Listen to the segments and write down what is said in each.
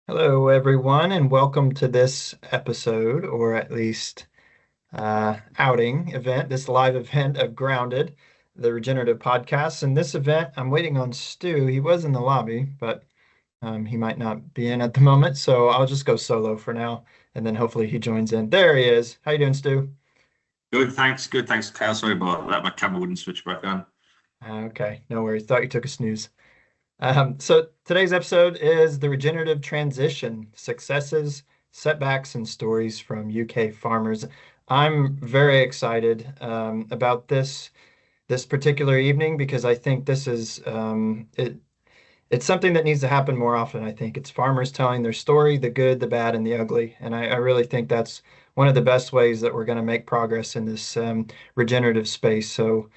Hello, everyone, and welcome to this episode, or at least outing event, this live event of Grounded, the regenerative podcast. In this event, I'm waiting on Stu. He was in the lobby, but he might not be in at the moment, so I'll just go solo for now, and then hopefully he joins in. There he is. How you doing, Stu? Good, thanks. Good, thanks, Kyle. Sorry about that. My camera wouldn't switch back on. Okay, no worries. Thought you took a snooze. So today's episode is the regenerative transition, successes, setbacks, and stories from UK farmers. I'm very excited about this particular evening because I think this is it's something that needs to happen more often. I think it's farmers telling their story, the good, the bad, and the ugly. And I really think that's one of the best ways that we're going to make progress in this regenerative space. So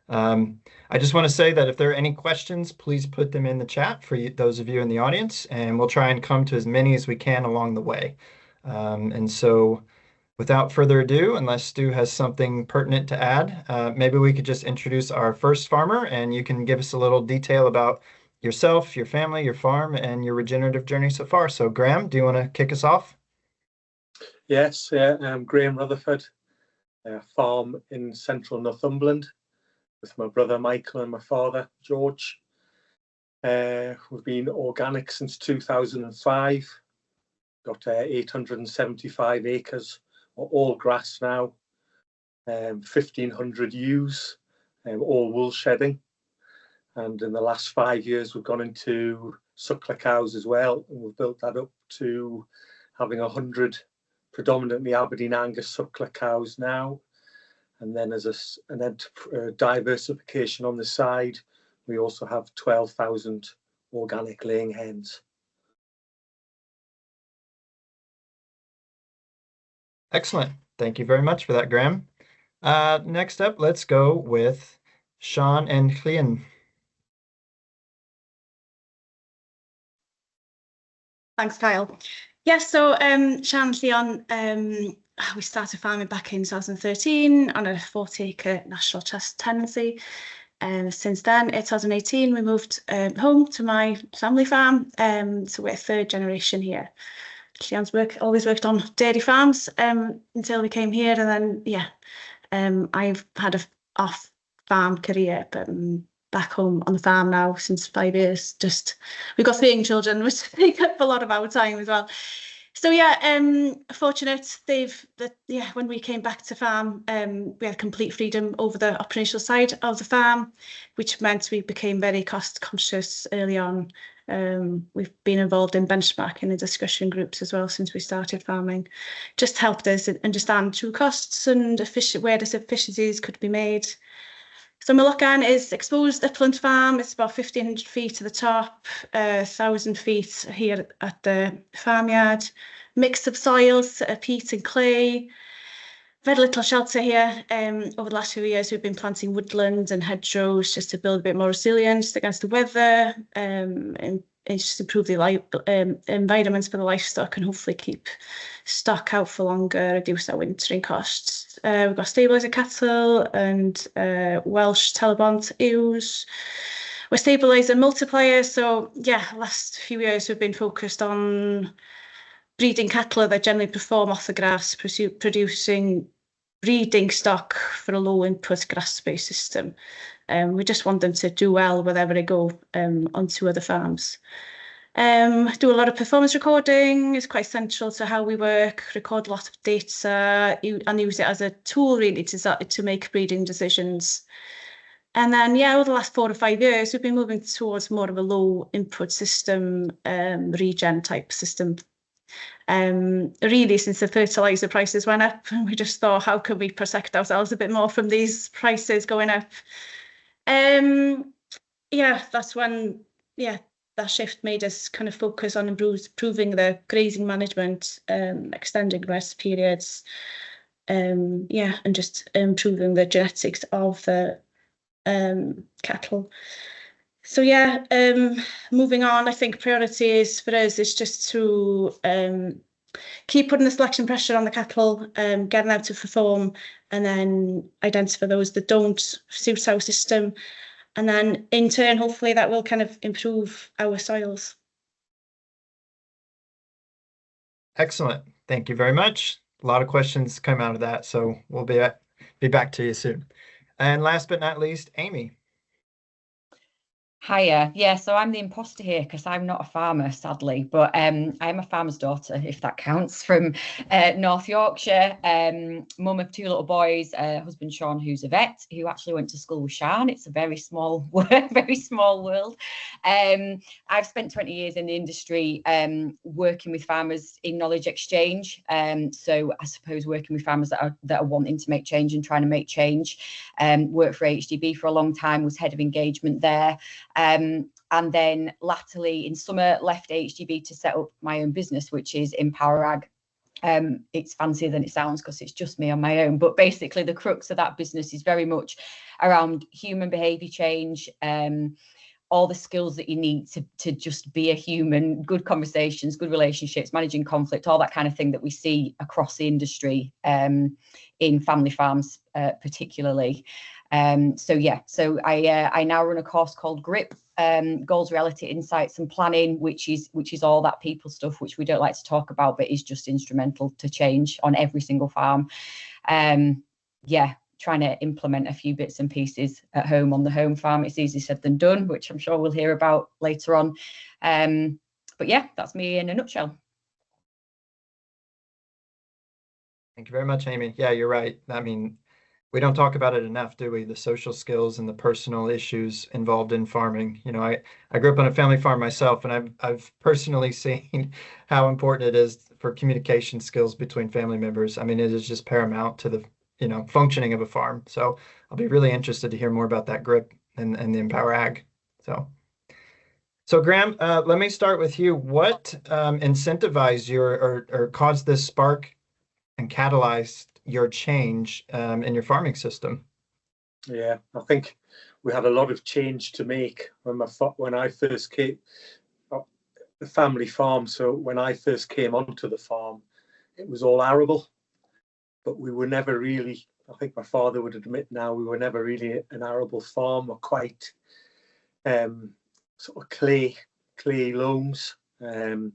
I just want to say that if there are any questions, please put them in the chat for you, those of you in the audience, and we'll try and come to as many as we can along the way. And so without further ado, unless Stu has something pertinent to add, maybe we could just introduce our first farmer and you can give us a little detail about yourself, your family, your farm, and your regenerative journey so far. So, Graham, do you want to kick us off? Yes, yeah, I'm Graham Rutherford, farm in central Northumberland with my brother Michael and my father George. We've been organic since 2005, got 875 acres, all grass now, 1,500 ewes, all wool shedding. And in the last 5 years, we've gone into suckler cows as well, and we've built that up to having 100 predominantly Aberdeen Angus suckler cows now. And then as a diversification on the side, we also have 12,000 organic laying hens. Excellent. Thank you very much for that, Graham. Next up, let's go with Sean and Clean. Thanks, Kyle. Yes, so Sian Lleon, we started farming back in 2013 on a 40-acre National Trust tenancy. Since then, in 2018, we moved home to my family farm. So we're third generation here. Lleon's always worked on dairy farms until we came here. And then, I've had a off-farm career, but back home on the farm now since 5 years. We've got 3 young children, which take up a lot of our time as well. So fortunate when we came back to farm, we had complete freedom over the operational side of the farm, which meant we became very cost conscious early on. We've been involved in benchmarking and discussion groups as well since we started farming. Just helped us understand true costs and where the efficiencies could be made. So Moluccan is exposed upland farm. It's about 1,500 feet to the top, 1,000 feet here at the farmyard. Mix of soils, peat and clay. Very little shelter here. Over the last few years, we've been planting woodland and hedgerows just to build a bit more resilience against the weather and just improve the environments for the livestock and hopefully keep stock out for longer, reduce our wintering costs. We've got stabiliser cattle and Welsh Telebont ewes. We're stabiliser multipliers. So last few years we've been focused on breeding cattle that generally perform off the grass, producing breeding stock for a low input grass-based system. We just want them to do well wherever they go onto other farms. Do a lot of performance recording. It's quite central to how we work. Record a lot of data and use it as a tool really to make breeding decisions. And then over the last 4 to 5 years, we've been moving towards more of a low input system, regen type system. Really since the fertilizer prices went up, we just thought, how can we protect ourselves a bit more from these prices going up? That's when that shift made us kind of focus on improving the grazing management, extending rest periods, and just improving the genetics of the cattle. So moving on, I think priorities for us is just to keep putting the selection pressure on the cattle, getting them to perform, and then identify those that don't suit our system. And then in turn, hopefully that will kind of improve our soils. Excellent. Thank you very much. A lot of questions come out of that, so we'll be back to you soon. And last but not least, Amy. Hiya. Yeah, so I'm the imposter here because I'm not a farmer, sadly, but I am a farmer's daughter, if that counts, from North Yorkshire. Mum of two little boys, husband Sean, who's a vet, who actually went to school with Sean. It's a very small, very small world. I've spent 20 years in the industry working with farmers in knowledge exchange. So I suppose working with farmers that are wanting to make change and trying to make change. Worked for HDB for a long time, was head of engagement there. And then latterly in summer left HDB to set up my own business, which is Empower Ag. It's fancier than it sounds because it's just me on my own, but basically the crux of that business is very much around human behavior change, all the skills that you need to just be a human, good conversations, good relationships, managing conflict, all that kind of thing that we see across the industry in family farms particularly. So I now run a course called GRIP, Goals, Reality, Insights and Planning, which is all that people stuff, which we don't like to talk about, but is just instrumental to change on every single farm. Trying to implement a few bits and pieces at home on the home farm. It's easier said than done, which I'm sure we'll hear about later on. But yeah, that's me in a nutshell. Thank you very much, Amy. Yeah, you're right. I mean, we don't talk about it enough, do we? The social skills and the personal issues involved in farming. You know, I grew up on a family farm myself, and I've personally seen how important it is for communication skills between family members. I mean, it is just paramount to the functioning of a farm. So I'll be really interested to hear more about that GRIP and the Empower Ag. So Graham, let me start with you. What incentivized or caused this spark and catalyzed your change in your farming system? Yeah, I think we had a lot of change to make when I first came the family farm. So when I first came onto the farm, it was all arable. But we were never really, I think my father would admit now, we were never really an arable farm, or quite sort of clay loams. My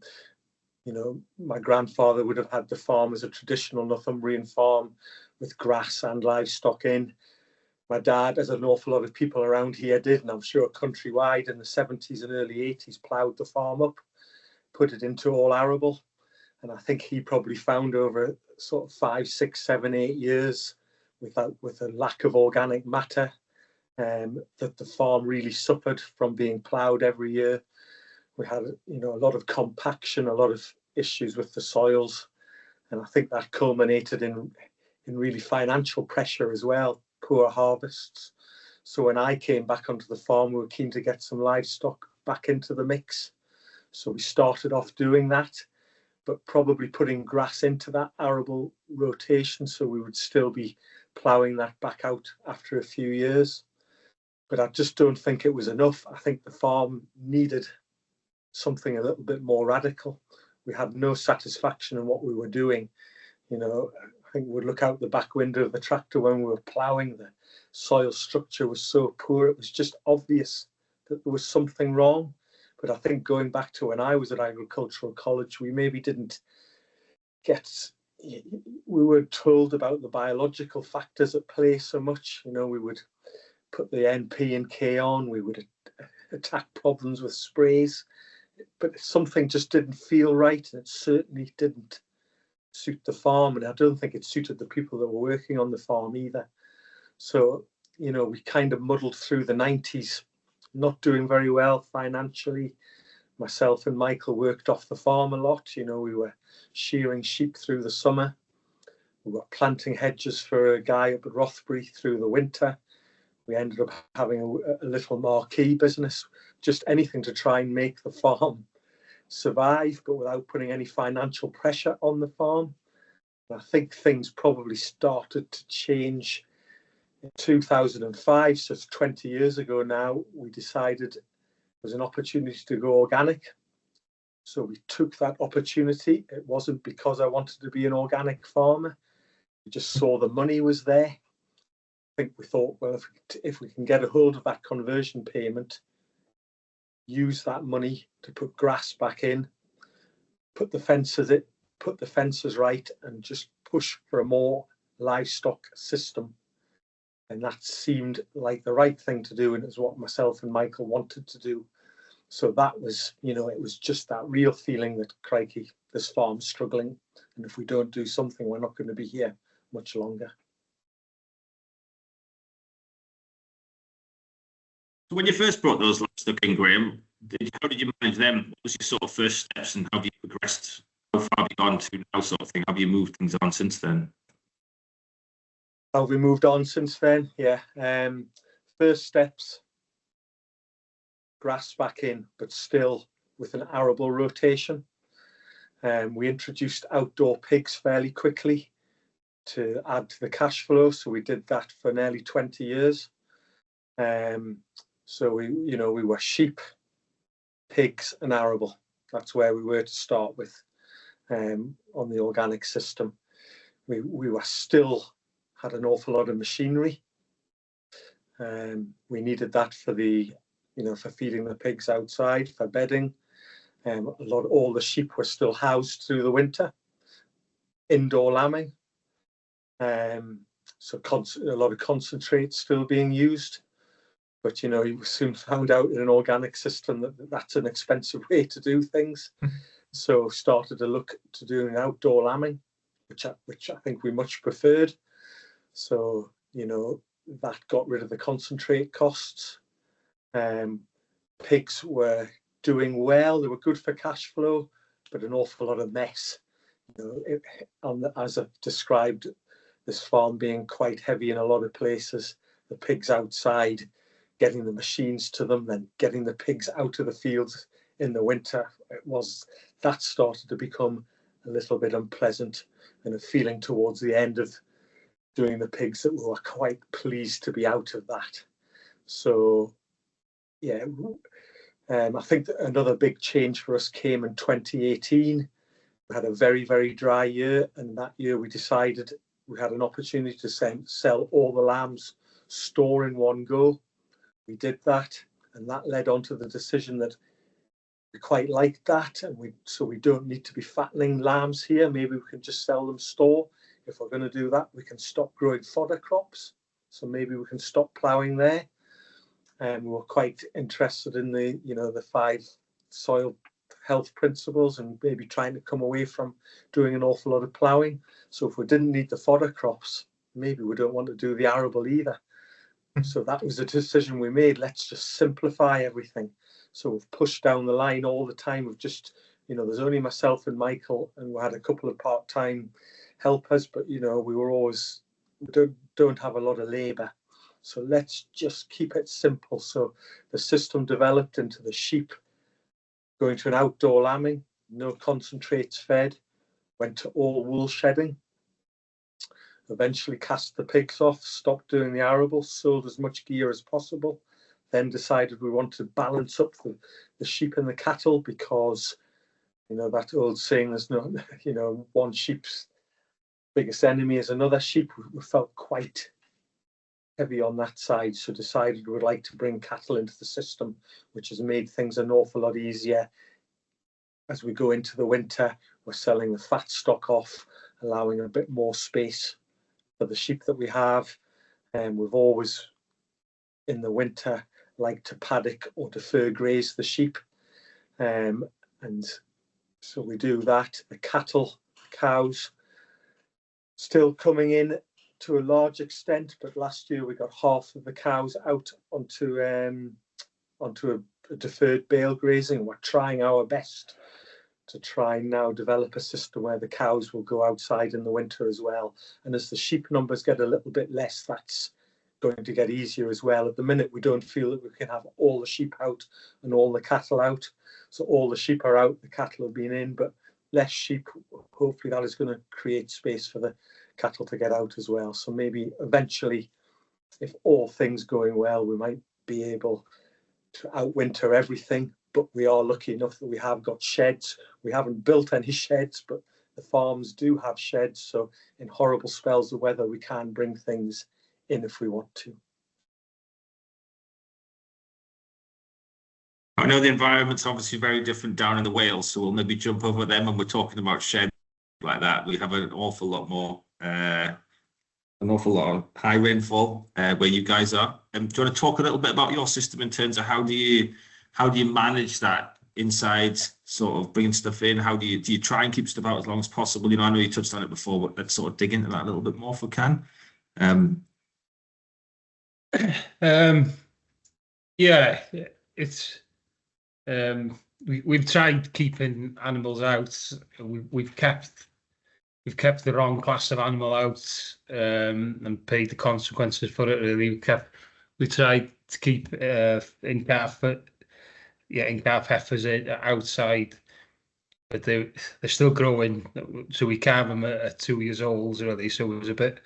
grandfather would have had the farm as a traditional Northumbrian farm with grass and livestock in. My dad, as an awful lot of people around here did, and I'm sure countrywide in the 70s and early 80s, ploughed the farm up, put it into all arable. And I think he probably found over sort of 5, 6, 7, 8 years with a lack of organic matter, that the farm really suffered from being ploughed every year. We had a lot of compaction, a lot of issues with the soils, and I think that culminated in really financial pressure as well, poor harvests. So when I came back onto the farm, we were keen to get some livestock back into the mix. So we started off doing that, but probably putting grass into that arable rotation, so we would still be ploughing that back out after a few years. But I just don't think it was enough. I think the farm needed something a little bit more radical. We had no satisfaction in what we were doing. I think we'd look out the back window of the tractor when we were ploughing. The soil structure was so poor, it was just obvious that there was something wrong. But I think going back to when I was at agricultural college, we maybe didn't we were told about the biological factors at play so much. We would put the NP and K on, we would attack problems with sprays, but something just didn't feel right, and it certainly didn't suit the farm, and I don't think it suited the people that were working on the farm either. So, we kind of muddled through the 90s, not doing very well financially. Myself and Michael worked off the farm a lot. We were shearing sheep through the summer. We were planting hedges for a guy up at Rothbury through the winter. We ended up having a little marquee business, just anything to try and make the farm survive, but without putting any financial pressure on the farm. And I think things probably started to change in 2005, so it's 20 years ago now. We decided there was an opportunity to go organic. So we took that opportunity. It wasn't because I wanted to be an organic farmer. We just saw the money was there. I think we thought, well, if we can get a hold of that conversion payment, use that money to put grass back in, put the fences put the fences right and just push for a more livestock system. And that seemed like the right thing to do, and it's what myself and Michael wanted to do. So that was, you know, it was just that real feeling that, crikey, this farm's struggling, and if we don't do something, we're not going to be here much longer. So when you first brought those livestock in, Graham, how did you manage them? What was your sort of first steps, and how have you progressed? How far have you gone to now, sort of thing? Have you moved things on since then? How have we moved on since then? Yeah. First steps, grass back in, but still with an arable rotation. We introduced outdoor pigs fairly quickly to add to the cash flow. So we did that for nearly 20 years. So we were sheep, pigs and arable. That's where we were to start with on the organic system. We were still had an awful lot of machinery. We needed that for for feeding the pigs outside, for bedding. All the sheep were still housed through the winter. Indoor lambing. So a lot of concentrate still being used. But, you know, you soon found out in an organic system that that's an expensive way to do things. So started to look to doing outdoor lambing, which I think we much preferred. So, you know, that got rid of the concentrate costs. Pigs were doing well. They were good for cash flow, but an awful lot of mess. You know, as I've described, this farm being quite heavy in a lot of places, the pigs outside, getting the machines to them, then getting the pigs out of the fields in the winter, that started to become a little bit unpleasant, and a feeling towards the end of doing the pigs that we were quite pleased to be out of that. So yeah, I think that another big change for us came in 2018. We had a very, very dry year, and that year we decided we had an opportunity to sell all the lambs store in one go. We did that, and that led on to the decision that we quite liked that, and so we don't need to be fattening lambs here. Maybe we can just sell them store. If we're going to do that, we can stop growing fodder crops. So maybe we can stop ploughing there. And we're quite interested in the 5 soil health principles, and maybe trying to come away from doing an awful lot of ploughing. So if we didn't need the fodder crops, maybe we don't want to do the arable either. So that was a decision we made. Let's just simplify everything. So we've pushed down the line all the time. We've just, you know, there's only myself and Michael, and we had a couple of part-time helpers, but, you know, we don't have a lot of labour. So let's just keep it simple. So the system developed into the sheep going to an outdoor lambing, no concentrates fed, went to all wool shedding. Eventually cast the pigs off, stopped doing the arable, sold as much gear as possible, then decided we want to balance up the sheep and the cattle, because, you know, that old saying, there's no, you know, one sheep's biggest enemy is another sheep. We felt quite heavy on that side, so decided we would like to bring cattle into the system, which has made things an awful lot easier. As we go into the winter, we're selling the fat stock off, allowing a bit more space for the sheep that we have. And we've always, in the winter, liked to paddock or defer graze the sheep. And so we do that. The cattle, cows, still coming in to a large extent, but last year we got half of the cows out onto a deferred bale grazing. We're trying our best to try and now develop a system where the cows will go outside in the winter as well. And as the sheep numbers get a little bit less, that's going to get easier as well. At the minute, we don't feel that we can have all the sheep out and all the cattle out. So all the sheep are out, the cattle have been in, but less sheep. Hopefully that is going to create space for the cattle to get out as well. So maybe eventually, if all things going well, we might be able to outwinter everything. But we are lucky enough that we have got sheds. We haven't built any sheds, but the farms do have sheds. So in horrible spells of weather, we can bring things in if we want to. I know the environment's obviously very different down in the Wales, so we'll maybe jump over them when we're talking about sheds like that, we have an awful lot more, an awful lot of high rainfall where you guys are. Do you want to talk a little bit about your system in terms of how do you manage that inside, sort of bringing stuff in? How do you try and keep stuff out as long as possible? You know, I know you touched on it before, but let's sort of dig into that a little bit more if we can. Yeah, it's we've tried keeping animals out. We've kept the wrong class of animal out and paid the consequences for it. Really, we tried to keep in-calf heifers outside, but they're still growing. So we calve them at 2 years old, really. So it was a bit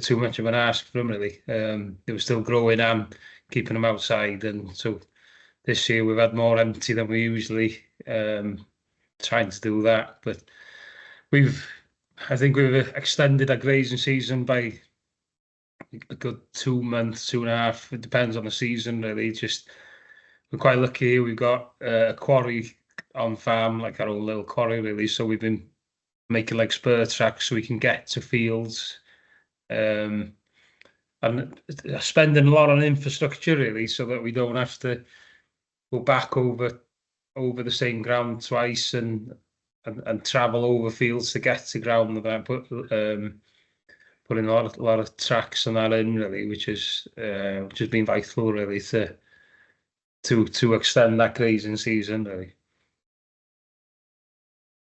too much of an ask for them, really. They were still growing and keeping them outside, and so this year we've had more empty than we usually trying to do that. But I think we've extended our grazing season by a good 2 months, 2.5. It depends on the season, really. Just we're quite lucky here. We've got a quarry on farm, like our own little quarry, really. So we've been making like spur tracks so we can get to fields, and spending a lot on infrastructure, really, so that we don't have to go back over the same ground twice and travel over fields to get to ground. That putting a lot of tracks and that in, really, which has been vital, really, to extend that grazing season, really.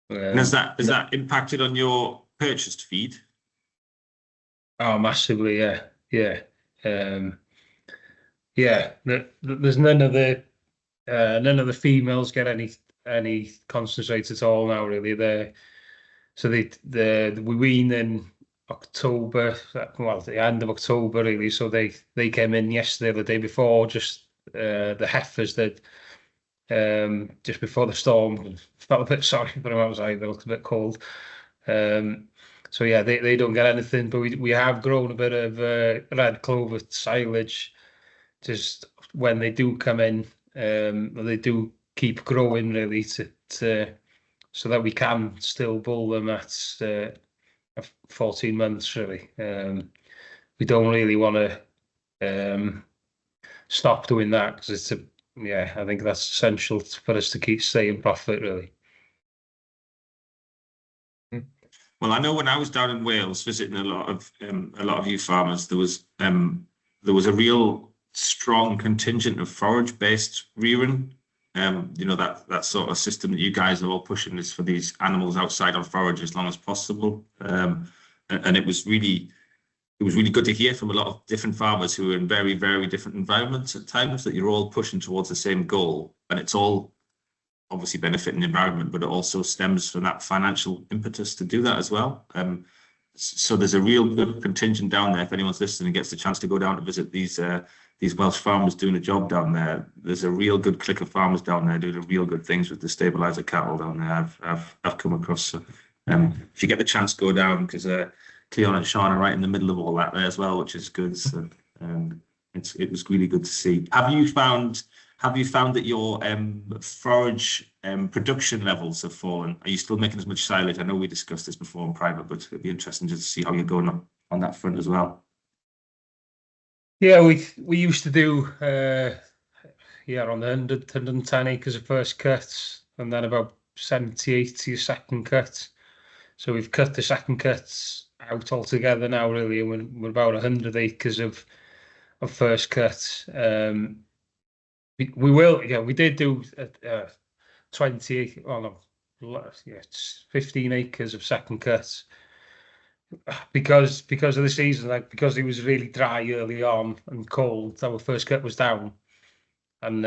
And has that impacted on your purchased feed? Oh, massively, yeah. There's none of the females get any concentrate at all now, really. We wean in October, well, at the end of October, really. So they came in yesterday or the day before, just the heifers that just before the storm. Felt a bit sorry for them outside. They looked a bit cold. So yeah, they don't get anything, but we have grown a bit of red clover silage just when they do come in. They do keep growing, really, to so that we can still bull them at 14 months, really. We don't really want to stop doing that because I think that's essential for us to stay in profit, really. Well, I know when I was down in Wales visiting a lot of you farmers, there was a real strong contingent of forage-based rearing. You know, that sort of system that you guys are all pushing is for these animals outside on forage as long as possible. And it was really good to hear from a lot of different farmers who are in very, very different environments at times that you're all pushing towards the same goal, and it's all obviously benefiting the environment, but it also stems from that financial impetus to do that as well. So there's a real good contingent down there. If anyone's listening and gets the chance to go down to visit these Welsh farmers doing a job down there, there's a real good clique of farmers down there doing real good things with the stabilizer cattle down there. I've come across. So, if you get the chance, go down, because Cleon and Sean are right in the middle of all that there as well, which is good. So it was really good to see. Have you found that your forage production levels have fallen? Are you still making as much silage? I know we discussed this before in private, but it'd be interesting just to see how you're going on that front as well. Yeah, we used to do on the 110 acres of first cuts, and then about 70, 80 second cuts. So we've cut the second cuts out altogether now, really, and we're about 100 acres of first cuts. We did do 20, well, no, 15 acres of second cuts because of the season, like because it was really dry early on and cold. Our first cut was down, and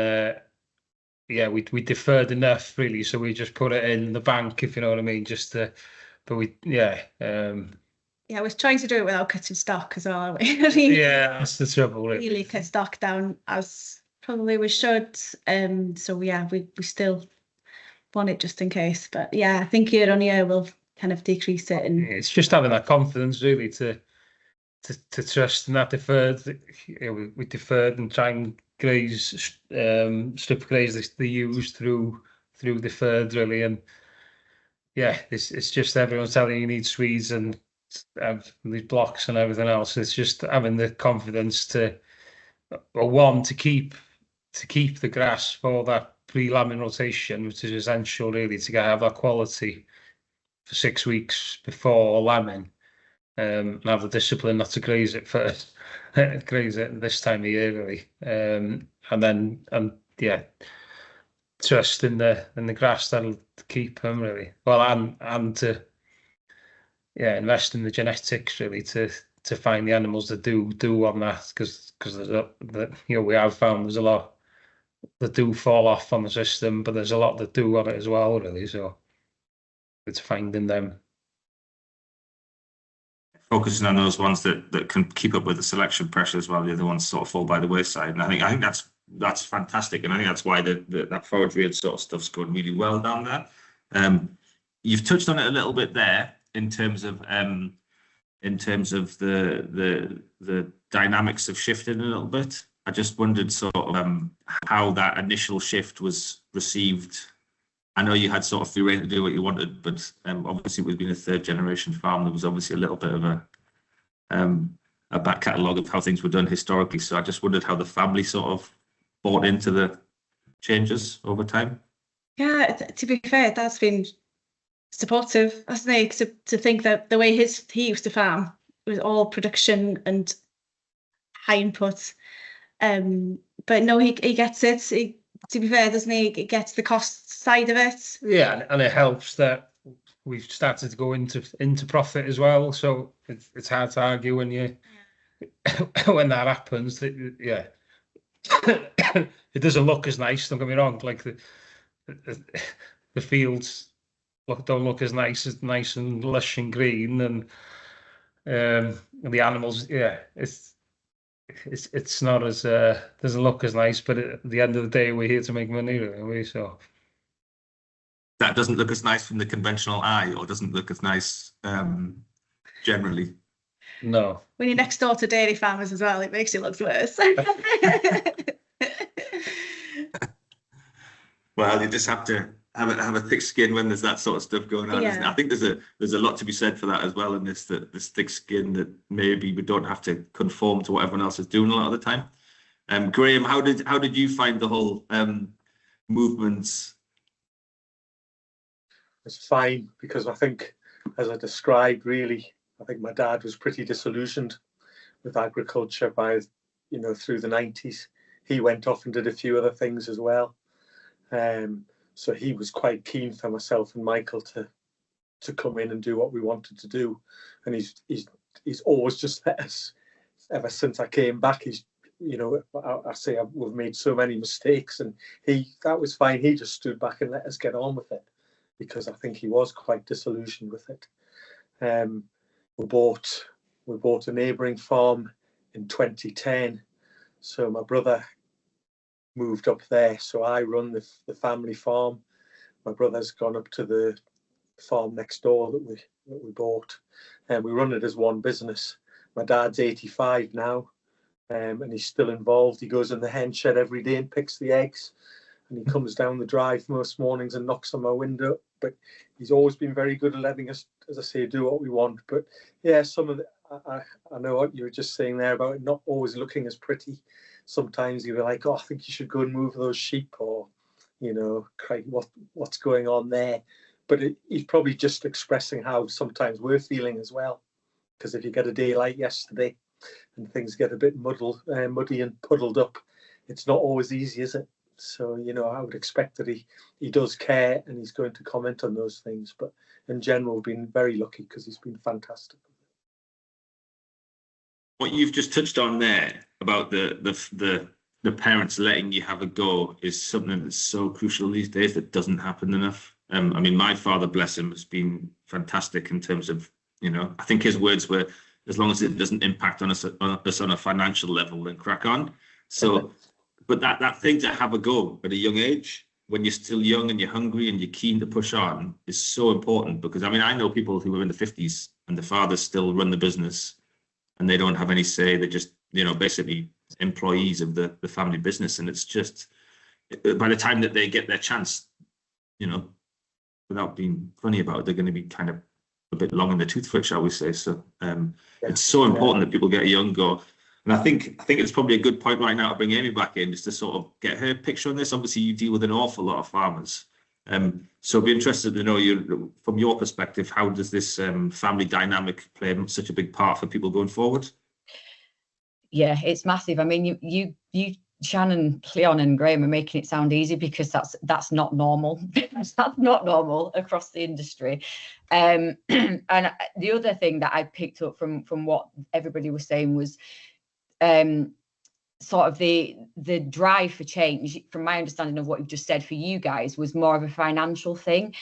we deferred enough, really, so we just put it in the bank, if you know what I mean. I was trying to do it without cutting stock as well. Really, yeah, that's the trouble. Really cut stock down as probably we should. So yeah, we still want it just in case. But yeah, I think year on year we'll kind of decrease it. And it's just having that confidence, really, to trust and that deferred. We deferred and try and graze, strip graze the ewes through deferred, really, and yeah, it's just everyone's telling you need Swedes and have these blocks and everything else. It's just having the confidence to, or one, to keep the grass for that pre-lambing rotation, which is essential really to have that quality for 6 weeks before lambing, and have the discipline not to graze it first, graze it this time of year really, and then yeah, trust in the grass that'll keep them really well, and to invest in the genetics really to find the animals that do on that, because we have found there's a lot that do fall off on the system, but there's a lot that do on it as well really, so it's finding them. Focusing on those ones that can keep up with the selection pressure as well, the other ones sort of fall by the wayside. And I think that's fantastic, and I think that's why that foragery and sort of stuff's going really well down there. You've touched on it a little bit there in terms of the dynamics have shifted a little bit. I just wondered sort of how that initial shift was received. I know you had sort of free rein to do what you wanted, but obviously with being a third generation farm, there was obviously a little bit of a back catalogue of how things were done historically. So I just wondered how the family sort of bought into the changes over time. Yeah, to be fair, that's been supportive, hasn't it? To think that the way he used to farm was all production and high input. But no, he gets it. To be fair, doesn't he? He gets the cost side of it. Yeah, and it helps that we've started to go into profit as well. So it's hard to argue when when that happens. Yeah, it doesn't look as nice. Don't get me wrong. Like the fields don't look as nice and lush and green, and the animals. Yeah, it's not as doesn't look as nice, but at the end of the day, we're here to make money, really. So that doesn't look as nice from the conventional eye, or doesn't look as nice generally. No. When you're next door to dairy farmers as well, it makes it look worse. Well, you just have to have a thick skin when there's that sort of stuff going on, isn't it? I think there's a lot to be said for that as well, in this thick skin, that maybe we don't have to conform to what everyone else is doing a lot of the time. Graham, how did you find the whole movements? It's fine, because I think, as I described, really, I think my dad was pretty disillusioned with agriculture by, through the 90s. He went off and did a few other things as well. So he was quite keen for myself and Michael to come in and do what we wanted to do. And he's always just let us, ever since I came back, I say we've made so many mistakes, and that was fine. He just stood back and let us get on with it, because I think he was quite disillusioned with it. We bought a neighbouring farm in 2010. So my brother moved up there. So I run the family farm. My brother's gone up to the farm next door that we bought, and we run it as one business. My dad's 85 now, and he's still involved. He goes in the hen shed every day and picks the eggs, and he comes down the drive most mornings and knocks on my window. But he's always been very good at letting us, as I say, do what we want. But yeah, some of I know what you were just saying there about it not always looking as pretty. Sometimes you were like, oh, I think you should go and move those sheep, or, Craig, what's going on there? But he's probably just expressing how sometimes we're feeling as well. Because if you get a day like yesterday and things get a bit muddy and puddled up, it's not always easy, is it? So, I would expect that he does care, and he's going to comment on those things. But in general, we've been very lucky, because he's been fantastic. What you've just touched on there about the parents letting you have a go is something that's so crucial these days, that doesn't happen enough. I mean, my father, bless him, has been fantastic in terms of, I think his words were, as long as it doesn't impact on us on a financial level, then crack on. So, but that thing to have a go at a young age, when you're still young and you're hungry and you're keen to push on, is so important. Because I mean, I know people who are in the 50s and the fathers still run the business, and they don't have any say. They're just, basically employees of the family business. And it's just, by the time that they get their chance, without being funny about it, they're going to be kind of a bit long in the tooth for it, shall we say. So it's so important that people get a young go. And I think it's probably a good point right now to bring Amy back in, just to sort of get her picture on this. Obviously, you deal with an awful lot of farmers. So I'd be interested to know, from your perspective, how does this family dynamic play such a big part for people going forward? Yeah, it's massive. I mean, you Shannon, Cleon and Graham are making it sound easy, because that's not normal. That's not normal across the industry. And the other thing that I picked up from what everybody was saying was sort of the drive for change, from my understanding of what you've just said, for you guys was more of a financial thing.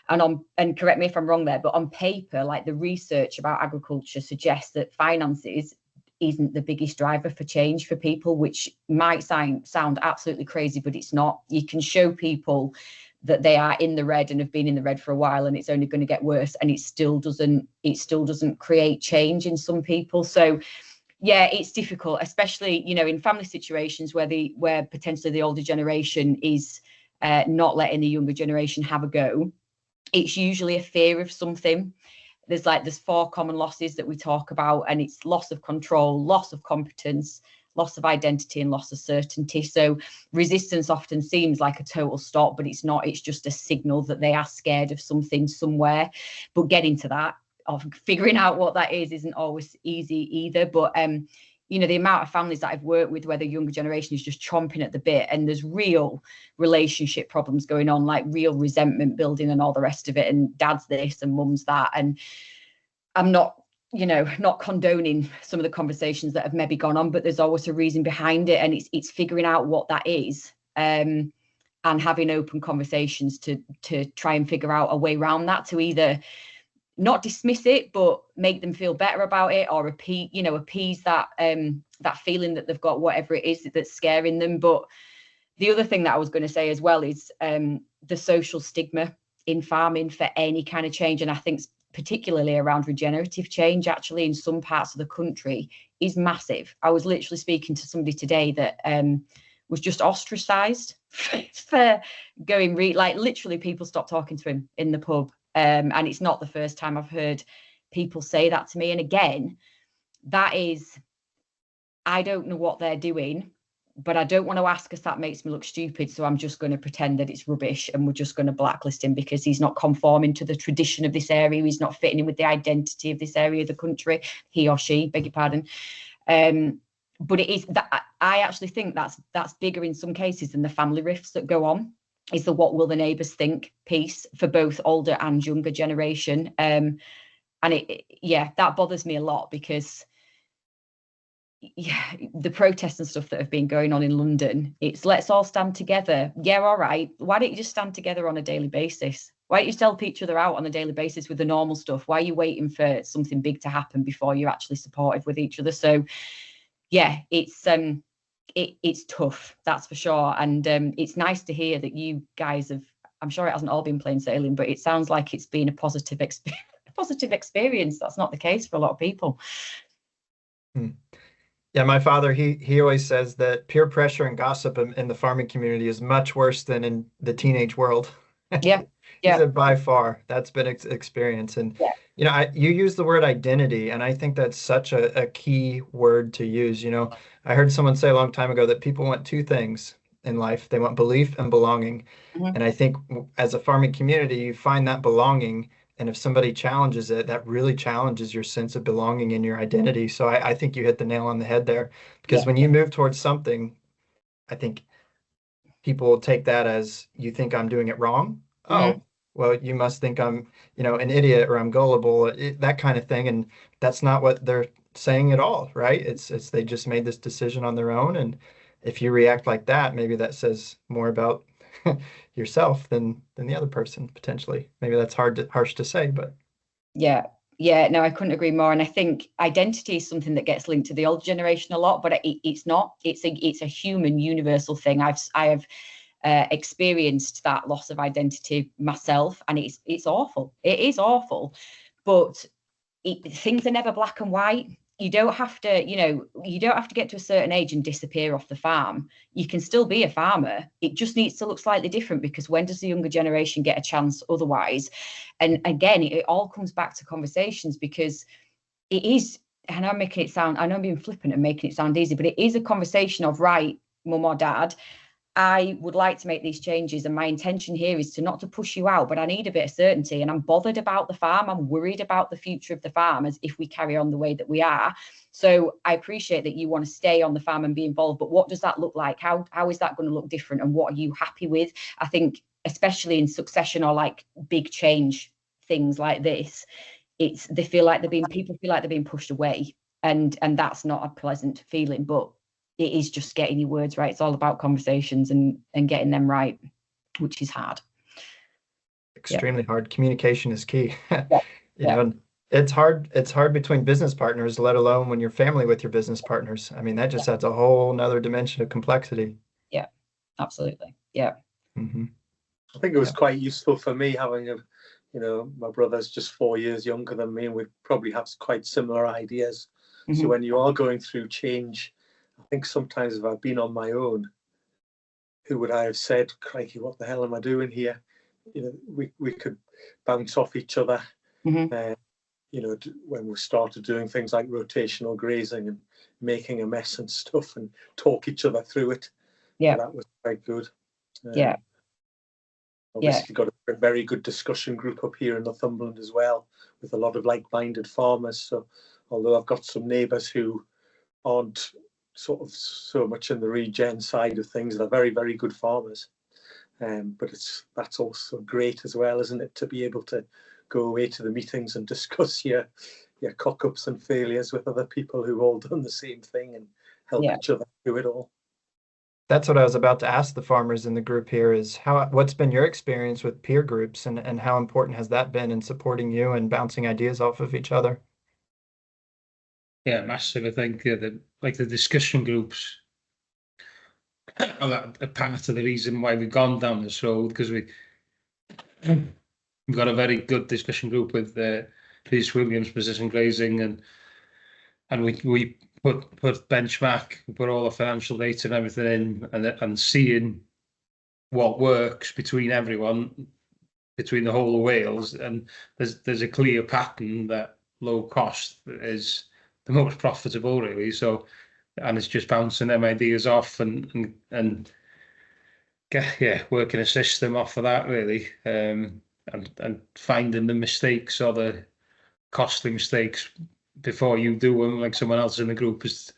And correct me if I'm wrong there, but on paper, like, the research about agriculture suggests that finances isn't the biggest driver for change for people, which might sound absolutely crazy, but it's not. You can show people that they are in the red and have been in the red for a while, and it's only going to get worse, and it still doesn't create change in some people. So yeah, it's difficult, especially, you know, in family situations where potentially the older generation is not letting the younger generation have a go. It's usually a fear of something. There's 4 common losses that we talk about, and it's loss of control, loss of competence, loss of identity, and loss of certainty. So resistance often seems like a total stop, but it's not. It's just a signal that they are scared of something somewhere. But getting to that, of figuring out what that is, isn't always easy either. But you know, the amount of families that I've worked with where the younger generation is just chomping at the bit, and there's real relationship problems going on, like real resentment building and all the rest of it, and dad's this and mum's that. And I'm not condoning some of the conversations that have maybe gone on, but there's always a reason behind it, and it's figuring out what that is, and having open conversations to try and figure out a way around that, to either not dismiss it, but make them feel better about it, or appease that feeling that they've got, whatever it is that's scaring them. But the other thing that I was going to say as well is the social stigma in farming for any kind of change, and I think particularly around regenerative change, actually, in some parts of the country, is massive. I was literally speaking to somebody today that was just ostracized for going like, literally people stopped talking to him in the pub. And it's not the first time I've heard people say that to me. And again, that is, I don't know what they're doing, but I don't want to ask, because that makes me look stupid. So I'm just going to pretend that it's rubbish, and we're just going to blacklist him because he's not conforming to the tradition of this area. He's not fitting in with the identity of this area of the country, he or she, beg your pardon. But it is that I actually think that's bigger in some cases than the family rifts that go on. Is the what will the neighbours think piece for both older and younger generation. And that bothers me a lot, because the protests and stuff that have been going on in London, it's let's all stand together. Yeah, all right. Why don't you just stand together on a daily basis? Why don't you help each other out on a daily basis with the normal stuff? Why are you waiting for something big to happen before you're actually supportive with each other? So yeah, it's tough, that's for sure. And it's nice to hear that you guys have, I'm sure it hasn't all been plain sailing, but it sounds like it's been a positive experience. That's not the case for a lot of people. Yeah, my father, he always says that peer pressure and gossip in the farming community is much worse than in the teenage world. Yeah. He said by far that's been experience. And you know, you use the word identity, and I think that's such a key word to use. You know, I heard someone say a long time ago that people want 2 things in life. They want belief and belonging. And I think as a farming community, you find that belonging, and if somebody challenges it, that really challenges your sense of belonging and your identity. So I think you hit the nail on the head there, because when you move towards something, I think people will take that as, you think I'm doing it wrong? Oh, well, you must think I'm, an idiot, or I'm gullible, that kind of thing. And that's not what they're saying at all, right? It's they just made this decision on their own. And if you react like that, maybe that says more about yourself than the other person, potentially. Maybe that's harsh to say, but no, I couldn't agree more. And I think identity is something that gets linked to the older generation a lot, but it's not. It's a human, universal thing. I have experienced that loss of identity myself, and it's awful. It is awful, but things are never black and white. you don't have to, you don't have to get to a certain age and disappear off the farm. You can still be a farmer. It just needs to look slightly different, because when does the younger generation get a chance otherwise? And again, it all comes back to conversations, because it is, and I'm making it sound, I know I'm being flippant and making it sound easy, but it is a conversation of, right, mum or dad, I would like to make these changes, and my intention here is to not to push you out, but I need a bit of certainty, and I'm bothered about the farm. I'm worried about the future of the farm as if we carry on the way that we are. So I appreciate that you want to stay on the farm and be involved, but what does that look like? How is that going to look different, and what are you happy with? I think especially in succession or like big change things like this, people feel like they're being pushed away, and that's not a pleasant feeling, but it is just getting your words right. It's all about conversations and getting them right, which is hard. Extremely hard. Communication is key. Yeah. You know, it's hard between business partners, let alone when you're family with your business partners. I mean, that just adds a whole nother dimension of complexity. Yeah, absolutely. Yeah. Mm-hmm. I think it was quite useful for me having my brother's just 4 years younger than me, and we probably have quite similar ideas. Mm-hmm. So when you are going through change, I think sometimes if I've been on my own, who would I have said, crikey, what the hell am I doing here? We could bounce off each other. Mm-hmm. When we started doing things like rotational grazing and making a mess and stuff, and talk each other through it. Yeah. So that was quite good. Obviously got a very good discussion group up here in Northumberland as well, with a lot of like-minded farmers. So although I've got some neighbours who aren't sort of so much in the regen side of things, they're very, very good farmers. But that's also great as well, isn't it, to be able to go away to the meetings and discuss your cock-ups and failures with other people who've all done the same thing and help each other through it all. That's what I was about to ask the farmers in the group here, is what's been your experience with peer groups, and how important has that been in supporting you and bouncing ideas off of each other? Yeah, massive. I think the discussion groups are a part of the reason why we've gone down this road, because we've got a very good discussion group with Rhys Williams Precision Grazing, and we put benchmark, put all the financial data and everything in, and seeing what works between everyone, between the whole of Wales, and there's a clear pattern that low cost is the most profitable, really. So, and it's just bouncing them ideas off and working a system off of that, really, and finding the mistakes or the costly mistakes before you do them, like someone else in the group has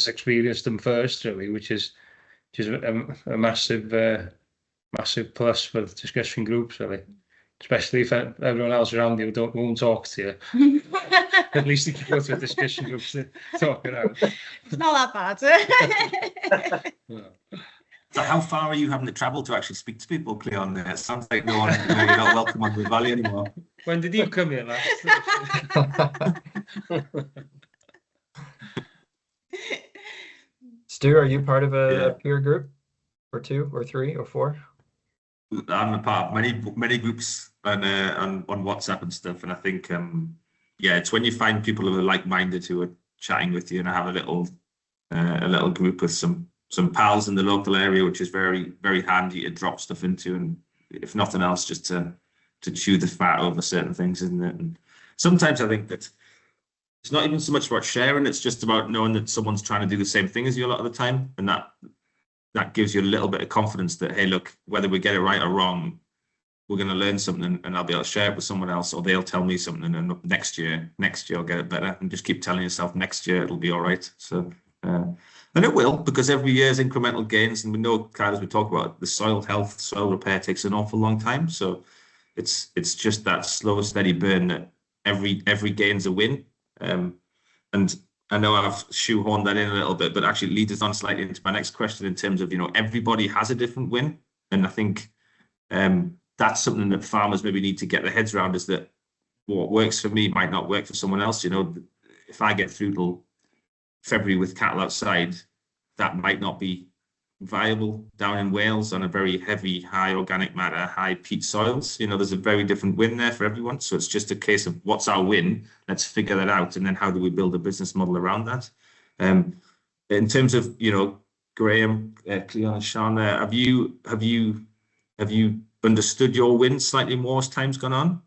experienced them first, really, which is a massive plus for the discussion groups, really. Especially if everyone else around you won't talk to you. At least you can go to a discussion group to talk it out. It's not that bad. So how far are you having to travel to actually speak to people, Cleon? It sounds like you're not welcome on the Valley anymore. When did you come here last? Stu, are you part of a peer group, or 2 or 3 or 4? I'm a part of many groups on WhatsApp and stuff, and I think it's when you find people who are like-minded who are chatting with you, and I have a little group with some pals in the local area, which is very, very handy to drop stuff into, and if nothing else, just to chew the fat over certain things, isn't it? And sometimes I think that it's not even so much about sharing, it's just about knowing that someone's trying to do the same thing as you a lot of the time, and that gives you a little bit of confidence that, hey, look, whether we get it right or wrong, we're going to learn something, and I'll be able to share it with someone else, or they'll tell me something, and next year I'll get it better, and just keep telling yourself next year it'll be all right. So and it will, because every year is incremental gains, and we know, as we talk about, the soil health, soil repair takes an awful long time. So it's just that slow, steady burn that every gain's a win. And I know I've shoehorned that in a little bit, but actually it leads us on slightly into my next question in terms of, everybody has a different win. And I think that's something that farmers maybe need to get their heads around, is that what works for me might not work for someone else. If I get through till February with cattle outside, that might not be viable down in Wales on a very heavy, high organic matter, high peat soils. You know, there's a very different win there for everyone. So it's just a case of what's our win? Let's figure that out. And then how do we build a business model around that? In terms of, you know, Graham, Cleon and Sean, have you understood your wins slightly more as time's gone on?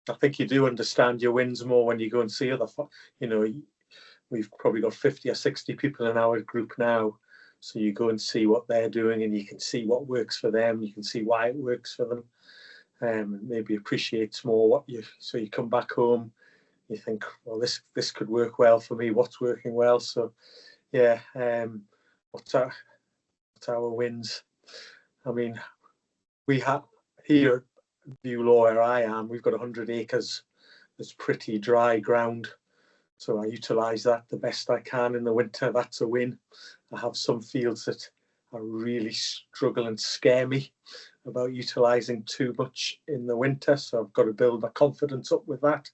I think you do understand your wins more when you go and see other, you know, we've probably got 50 or 60 people in our group now. So you go and see what they're doing and you can see what works for them. You can see why it works for them. Maybe appreciates more what you, so you come back home, you think, well, this could work well for me. What's working well? So yeah, what's our wins? I mean, we have here at Beulah, where I am, we've got 100 acres. That's pretty dry ground. So I utilise that the best I can in the winter. That's a win. I have some fields that are really struggle and scare me about utilising too much in the winter. So I've got to build my confidence up with that.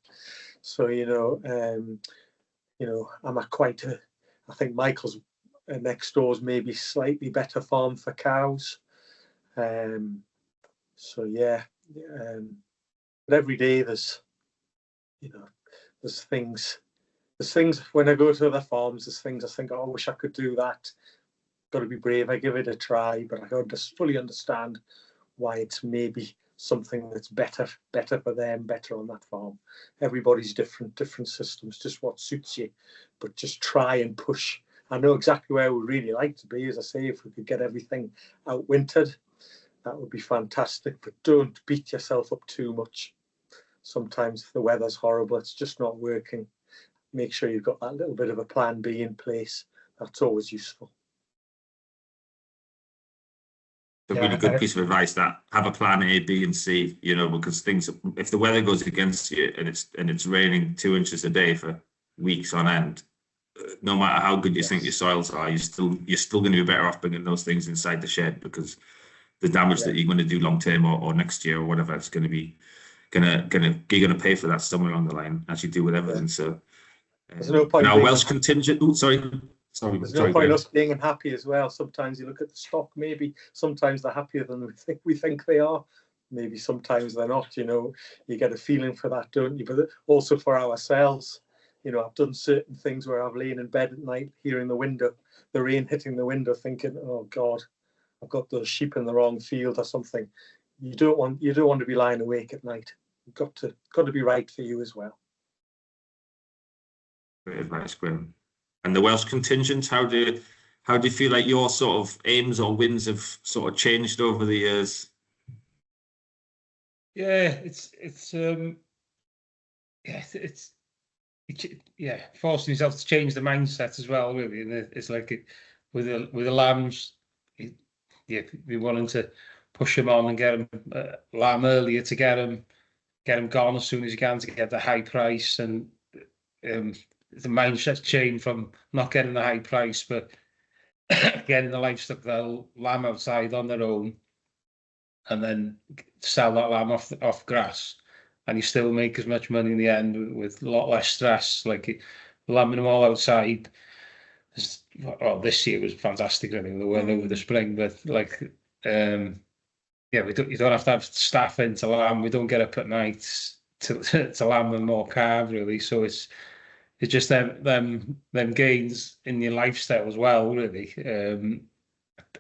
So, you know, I'm at quite a, I think Michael's next door's maybe slightly better farm for cows. So yeah, but every day there's, you know, there's things when I go to other farms, there's things I think, oh, I wish I could do that. Got to be brave. I give it a try, but I don't just fully understand why it's maybe something that's better for them, better on that farm. Everybody's different systems, just what suits you, but just try and push. I know exactly where we really like to be. As I say, if we could get everything outwintered, that would be fantastic, but don't beat yourself up too much. Sometimes if the weather's horrible, it's just not working. Make sure you've got that little bit of a plan B in place. That's always useful. A really good piece of advice, that have a plan A, B, and C, you know, because things, if the weather goes against you and it's raining 2 inches a day for weeks on end, no matter how good you think your soils are, you're still going to be better off bringing those things inside the shed, because the damage that you're going to do long term or next year or whatever, it's going to be you're going to pay for that somewhere along the line, as you do with everything. So there's no point. Now Welsh contingent. Oh, sorry. There's no point us being unhappy as well. Sometimes you look at the stock, maybe sometimes they're happier than we think they are. Maybe sometimes they're not, you know, you get a feeling for that, don't you? But also for ourselves, you know, I've done certain things where I've lain in bed at night, hearing the rain hitting the window, thinking, oh God, I've got those sheep in the wrong field or something. You don't want to be lying awake at night. You've got to be right for you as well. Great advice, Graham. And the Welsh contingent, how do you feel like your sort of aims or wins have sort of changed over the years? Yeah, forcing yourself to change the mindset as well, really. And it's like with the lambs, be willing to push them on and get them lamb earlier to get them gone as soon as you can to get the high price. And the mindset's changed from not getting the high price, but getting the livestock, the lamb outside on their own, and then sell that lamb off grass, and you still make as much money in the end with a lot less stress. Like lambing them all outside. This year was fantastic, really, the weather over the spring, but like, you don't have to have staff in to lamb. We don't get up at night to lamb them more calves, really. So it's just them gains in your lifestyle as well, really,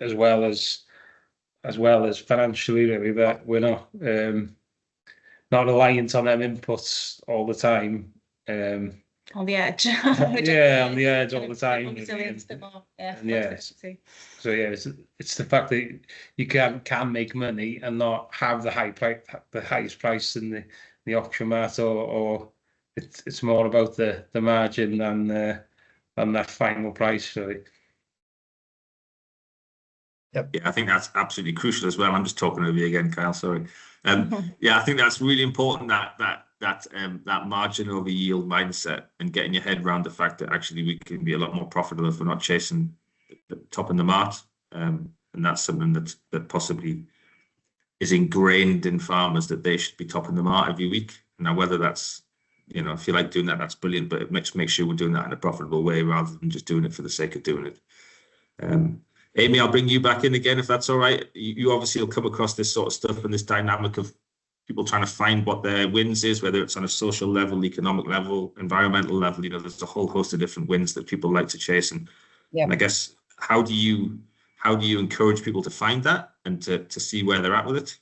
as well as financially, really, that we're not reliant on them inputs all the time. On the edge. Yeah, on the edge all the time. So yeah, it's the fact that you can make money and not have the highest price in the auction mart, or it's more about the margin than that final price, really. Yep. Yeah, I think that's absolutely crucial as well. I'm just talking over you again, Kyle. Sorry. Yeah, I think that's really important, that margin over yield mindset, and getting your head around the fact that actually we can be a lot more profitable if we're not chasing the top in the mart. And that's something that possibly is ingrained in farmers, that they should be top in the mart every week. Now, whether that's, you know, if you like doing that, that's brilliant, but it makes sure we're doing that in a profitable way rather than just doing it for the sake of doing it. Amy, I'll bring you back in again if that's all right. You obviously will come across this sort of stuff and this dynamic of people trying to find what their wins is, whether it's on a social level, economic level, environmental level. There's a whole host of different wins that people like to chase. And I guess how do you encourage people to find that and to see where they're at with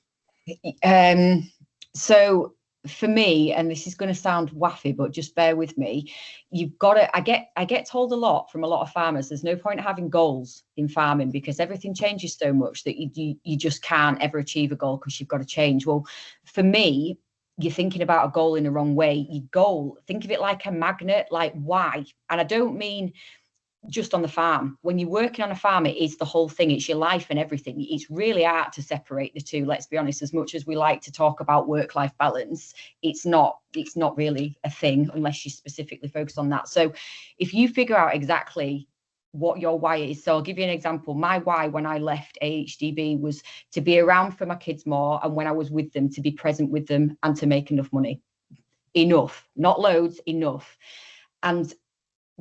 it? So for me, and this is going to sound waffy, but just bear with me, you've got to, I get told a lot from a lot of farmers, there's no point having goals in farming because everything changes so much that you just can't ever achieve a goal because you've got to change. Well, for me, you're thinking about a goal in the wrong way. Your goal, think of it like a magnet, like why? And I don't mean just on the farm. When you're working on a farm, it is the whole thing. It's your life and everything. It's really hard to separate the two. Let's be honest, as much as we like to talk about work-life balance, it's not really a thing unless you specifically focus on that. So if you figure out exactly what your why is, so I'll give you an example. My why when I left AHDB was to be around for my kids more, and when I was with them, to be present with them and to make enough money. Enough, not loads, enough. And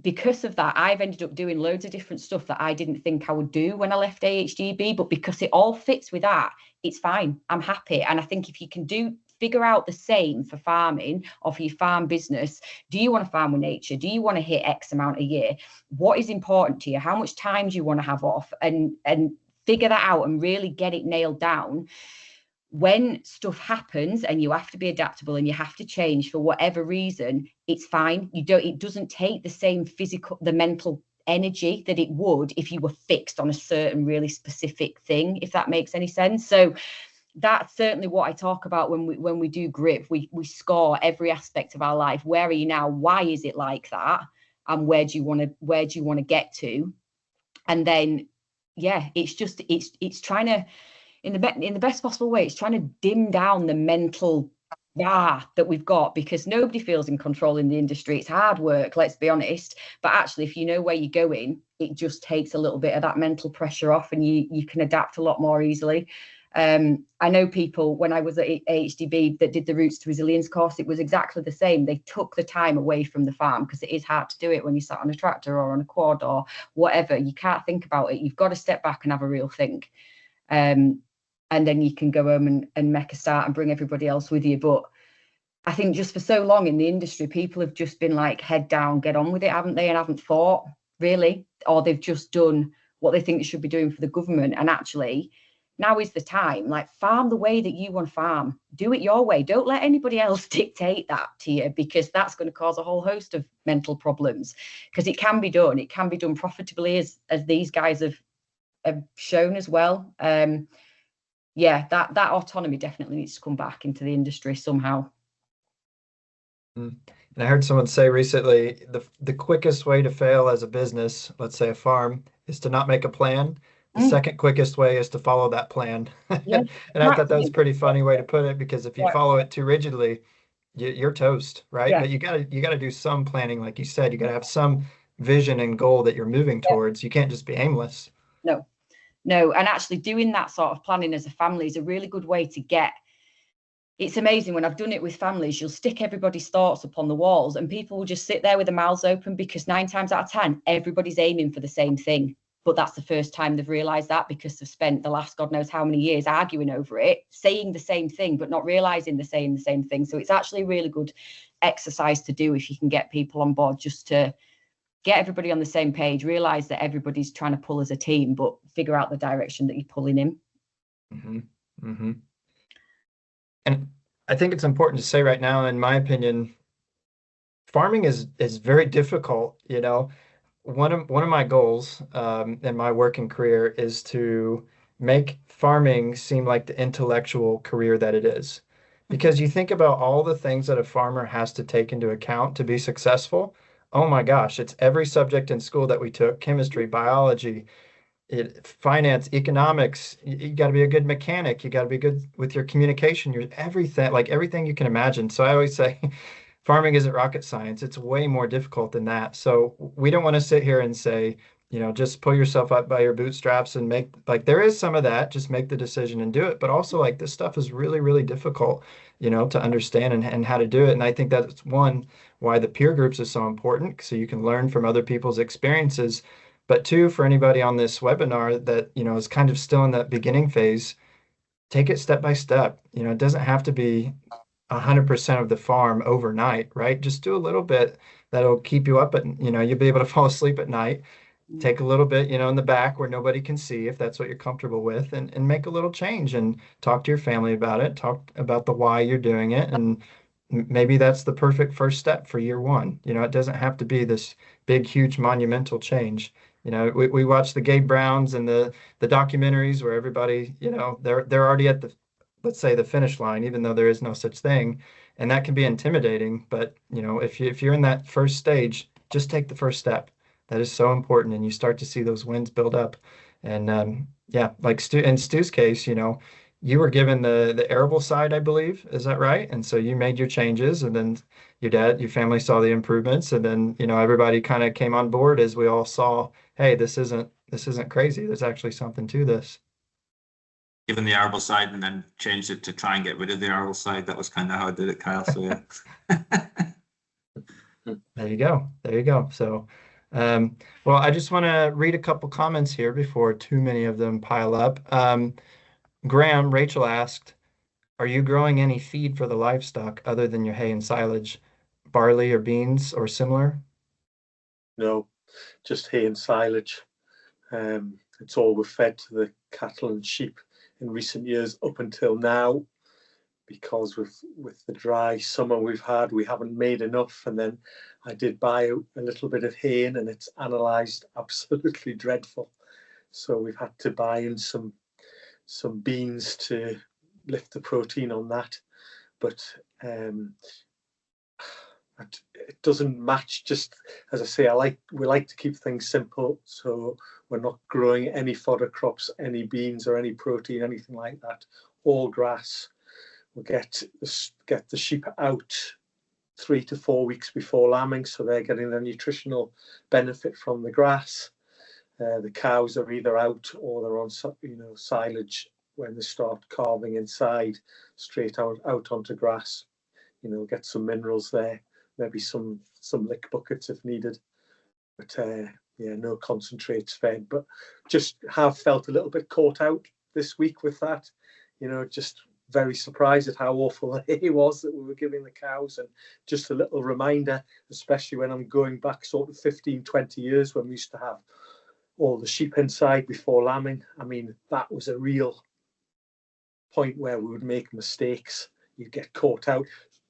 because of that, I've ended up doing loads of different stuff that I didn't think I would do when I left AHDB, but because it all fits with that, it's fine. I'm happy. And I think if you can figure out the same for farming or for your farm business, do you want to farm with nature? Do you want to hit X amount a year? What is important to you? How much time do you want to have off? And figure that out and really get it nailed down. When stuff happens and you have to be adaptable and you have to change for whatever reason, it's fine. It doesn't take the same the mental energy that it would if you were fixed on a certain really specific thing, if that makes any sense. So that's certainly what I talk about when we do grip. We score every aspect of our life. Where are you now? Why is it like that? And where do you want to get to? And then it's trying to, in the best possible way, it's trying to dim down the mental that we've got, because nobody feels in control in the industry. It's hard work, let's be honest. But actually, if you know where you're going, it just takes a little bit of that mental pressure off, and you can adapt a lot more easily. I know people, when I was at AHDB, that did the Roots to Resilience course, it was exactly the same. They took the time away from the farm because it is hard to do it when you sat on a tractor or on a quad or whatever. You can't think about it. You've got to step back and have a real think. And then you can go home and make a start and bring everybody else with you. But I think just for so long in the industry, people have just been like, head down, get on with it, haven't they? And haven't thought really, or they've just done what they think they should be doing for the government. And actually, now is the time. Like, farm the way that you want to farm. Do it your way. Don't let anybody else dictate that to you, because that's going to cause a whole host of mental problems. Because it can be done. It can be done profitably, as these guys have shown as well. That autonomy definitely needs to come back into the industry somehow. And I heard someone say recently, the quickest way to fail as a business, let's say a farm, is to not make a plan. The second quickest way is to follow that plan. Yeah, and I thought that was a pretty funny way to put it, because if you follow it too rigidly, you're toast, right? Yeah. But you gotta do some planning, like you said. You gotta have some vision and goal that you're moving towards. You can't just be aimless. No, and actually doing that sort of planning as a family is a really good way to get. It's amazing when I've done it with families, you'll stick everybody's thoughts up on the walls and people will just sit there with their mouths open, because 9 times out of 10, everybody's aiming for the same thing. But that's the first time they've realised that, because they've spent the last God knows how many years arguing over it, saying the same thing, but not realising they're saying the same thing. So it's actually a really good exercise to do if you can get people on board, just to get everybody on the same page, realise that everybody's trying to pull as a team, but figure out the direction that you're pulling in. Mm-hmm. Mm-hmm. And I think it's important to say right now, in my opinion, farming is very difficult. One of my goals in my working career is to make farming seem like the intellectual career that it is. Because you think about all the things that a farmer has to take into account to be successful. Oh my gosh, it's every subject in school that we took: chemistry, biology, finance, economics. You got to be a good mechanic. You got to be good with your communication, your everything, like everything you can imagine. So I always say, farming isn't rocket science. It's way more difficult than that. So we don't want to sit here and say, just pull yourself up by your bootstraps and make, like, there is some of that, just make the decision and do it. But also, like, this stuff is really, really difficult, to understand and how to do it. And I think that's why the peer groups is so important, so you can learn from other people's experiences. But two, for anybody on this webinar that, is kind of still in that beginning phase, take it step by step. It doesn't have to be 100% of the farm overnight, right? Just do a little bit that'll keep you up you'll be able to fall asleep at night. Take a little bit, in the back where nobody can see if that's what you're comfortable with, and make a little change and talk to your family about it. Talk about the why you're doing it. And maybe that's the perfect first step for year one. It doesn't have to be this big, huge, monumental change. We watch the Gabe Browns and the documentaries where everybody, they're already at let's say the finish line, even though there is no such thing. And that can be intimidating. But, if you're in that first stage, just take the first step. That is so important, and you start to see those wins build up. And yeah, like in Stu's case, you were given the arable side, I believe. Is that right? And so you made your changes, and then your family saw the improvements, and then everybody kind of came on board as we all saw, hey, this isn't crazy. There's actually something to this. Given the arable side and then changed it to try and get rid of the arable side. That was kind of how I did it, Kyle. So yeah. There you go. There you go. So, well, I just want to read a couple comments here before too many of them pile up. Graham, Rachel asked, are you growing any feed for the livestock other than your hay and silage, barley or beans or similar? No, just hay and silage. It's all we've fed to the cattle and sheep in recent years up until now, because with the dry summer we've had, we haven't made enough. And then I did buy a little bit of hay in, and it's analysed absolutely dreadful. So we've had to buy in some beans to lift the protein on that. But it doesn't match. Just as I say, we like to keep things simple, so we're not growing any fodder crops, any beans or any protein, anything like that. All grass. We'll get the sheep out 3 to 4 weeks before lambing, so they're getting the nutritional benefit from the grass. The cows are either out or they're on silage when they start calving inside, straight out onto grass. Get some minerals there. Maybe some lick buckets if needed, but yeah, no concentrates fed. But just have felt a little bit caught out this week with that. Just very surprised at how awful the hay was that we were giving the cows. And just a little reminder, especially when I'm going back sort of 15, 20 years when we used to have all the sheep inside before lambing. I mean, that was a real point where we would make mistakes. You'd get caught out.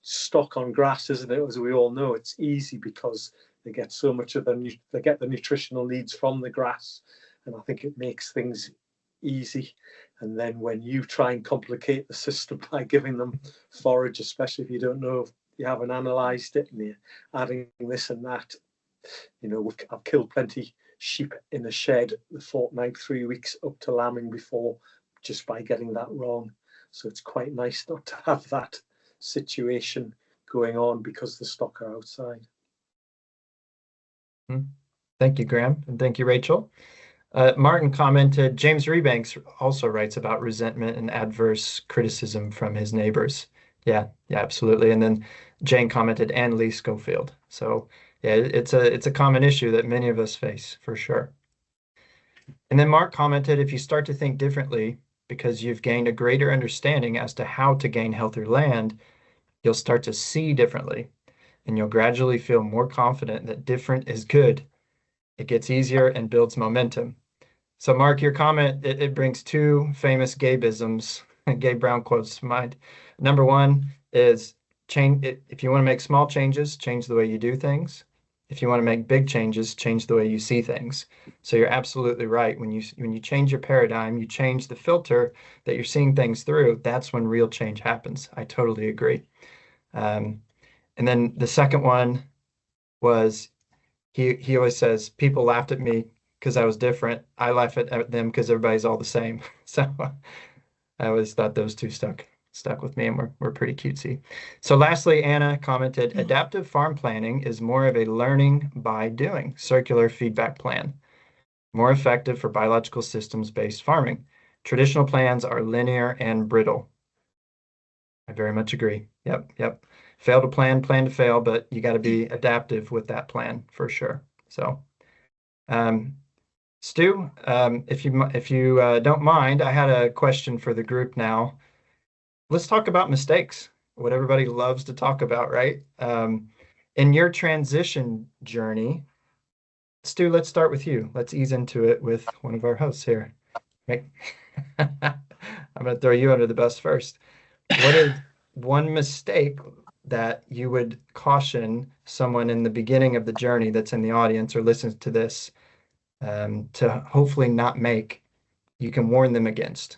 Stock on grass, isn't it? As we all know, it's easy because they get so much of they get the nutritional needs from the grass, and I think it makes things easy. And then when you try and complicate the system by giving them forage, especially if you don't know, if you haven't analysed it, and you're adding this and that, I've killed plenty sheep in a shed the fortnight, 3 weeks up to lambing before, just by getting that wrong. So it's quite nice not to have that situation going on because the stock are outside. Thank you, Graham, and thank you, Rachel. Martin commented, James Rebanks also writes about resentment and adverse criticism from his neighbors. Yeah, absolutely. And then Jane commented, and Lee Schofield. So yeah, it's a common issue that many of us face for sure. And then Mark commented, if you start to think differently because you've gained a greater understanding as to how to gain healthier land, you'll start to see differently, and you'll gradually feel more confident that different is good. It gets easier and builds momentum. So Mark, your comment, it brings two famous Gabeisms, Gabe Brown quotes to mind. Number one is change. If you want to make small changes, change the way you do things. If you want to make big changes, change the way you see things. So you're absolutely right. When you change your paradigm, you change the filter that you're seeing things through, that's when real change happens. I totally agree. And then the second one was, he always says, people laughed at me because I was different. I laugh at them because everybody's all the same. So I always thought those two stuck with me, and we're pretty cutesy. So lastly, Anna commented, adaptive farm planning is more of a learning by doing circular feedback plan, more effective for biological systems-based farming. Traditional plans are linear and brittle. I very much agree. Yep. Fail to plan to fail, but you got to be adaptive with that plan for sure. So Stu, if you don't mind, I had a question for the group now. Let's talk about mistakes, what everybody loves to talk about, right? In your transition journey, Stu, let's start with you. Let's ease into it with one of our hosts here. I'm going to throw you under the bus first. What is one mistake that you would caution someone in the beginning of the journey that's in the audience or listens to this to hopefully not make? You can warn them against.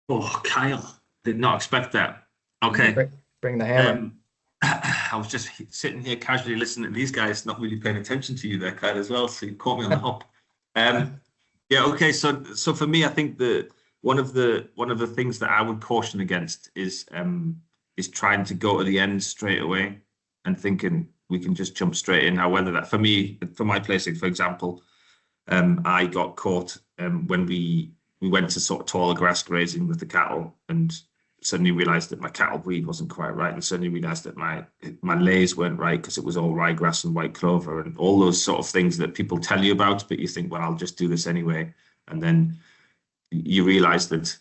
Oh, Kyle, did not expect that. Okay. Bring the hammer. I was just sitting here casually listening to these guys, not really paying attention to you there, Kyle, as well. So you caught me on the hop. Yeah. Okay. So for me, I think one of the things that I would caution against is trying to go to the end straight away and thinking we can just jump straight in. Now, whether that for my placing, for example, I got caught when we went to sort of taller grass grazing with the cattle, and suddenly realized that my cattle breed wasn't quite right, and suddenly realized that my lays weren't right because it was all ryegrass and white clover and all those sort of things that people tell you about, but you think, well, I'll just do this anyway. And then you realize that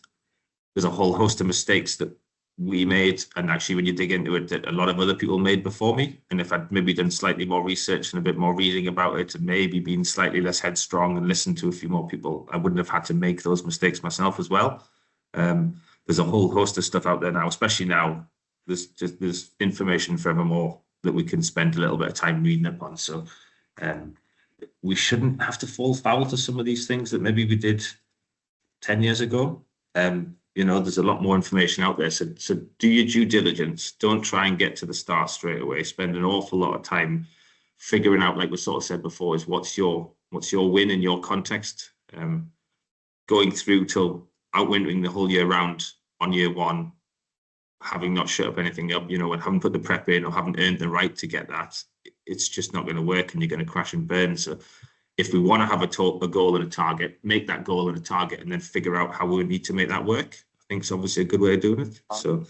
there's a whole host of mistakes that we made, and actually when you dig into it, that a lot of other people made before me. And if I'd maybe done slightly more research and a bit more reading about it, and maybe been slightly less headstrong and listened to a few more people, I wouldn't have had to make those mistakes myself as well. There's a whole host of stuff out there now, especially now. There's information forevermore that we can spend a little bit of time reading up on. So we shouldn't have to fall foul to some of these things that maybe we did 10 years ago. There's a lot more information out there. So do your due diligence. Don't try and get to the start straight away. Spend an awful lot of time figuring out, like we sort of said before, is what's your win in your context. Going through till outwintering the whole year round on year one, having not shut up anything up, and haven't put the prep in or haven't earned the right to get that, it's just not going to work, and you're going to crash and burn. So if we want to have a goal and a target, make that goal and a target, and then figure out how we need to make that work. I think it's obviously a good way of doing it. So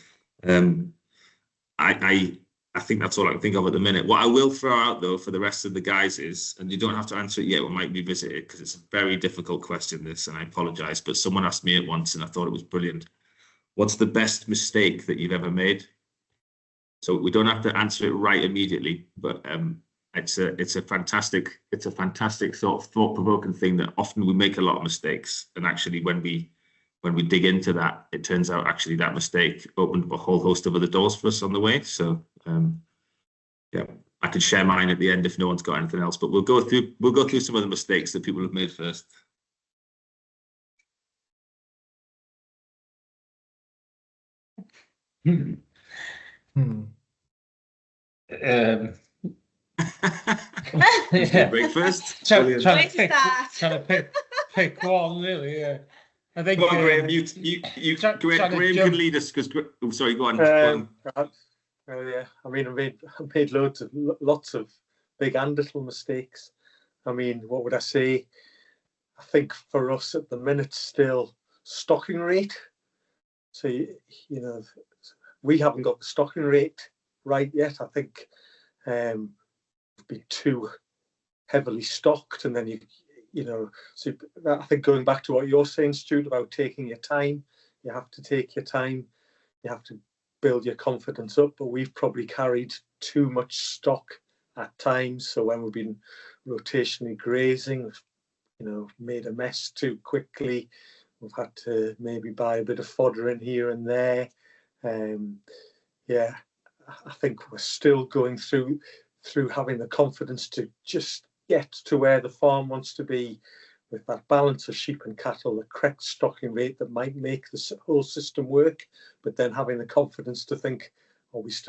I think that's all I can think of at the minute. What I will throw out, though, for the rest of the guys is, and you don't have to answer it yet, we might revisit it because it's a very difficult question, this, and I apologize, but someone asked me it once and I thought it was brilliant. What's the best mistake that you've ever made? So we don't have to answer it right immediately, but it's a fantastic sort of thought-provoking thing that often we make a lot of mistakes, and actually when we dig into that, it turns out actually that mistake opened up a whole host of other doors for us on the way. So yeah, I could share mine at the end if no one's got anything else, but we'll go through some of the mistakes that people have made first. Yeah. Breakfast. Trying to pick one, really. Yeah. I think. Go on, Graham. Graham can lead us because. Oh, sorry. Go on. Yeah. I mean, I made lots of big and little mistakes. I mean, what would I say? I think for us at the minute, still stocking rate. So we haven't got the stocking rate right yet. I think we've been too heavily stocked, and then so I think going back to what you're saying, Stuart, about taking your time, you have to take your time, you have to build your confidence up, but we've probably carried too much stock at times. So when we've been rotationally grazing, made a mess too quickly. We've had to maybe buy a bit of fodder in here and there. Yeah, I think we're still going through having the confidence to just get to where the farm wants to be, with that balance of sheep and cattle, the correct stocking rate that might make the whole system work, but then having the confidence to think, is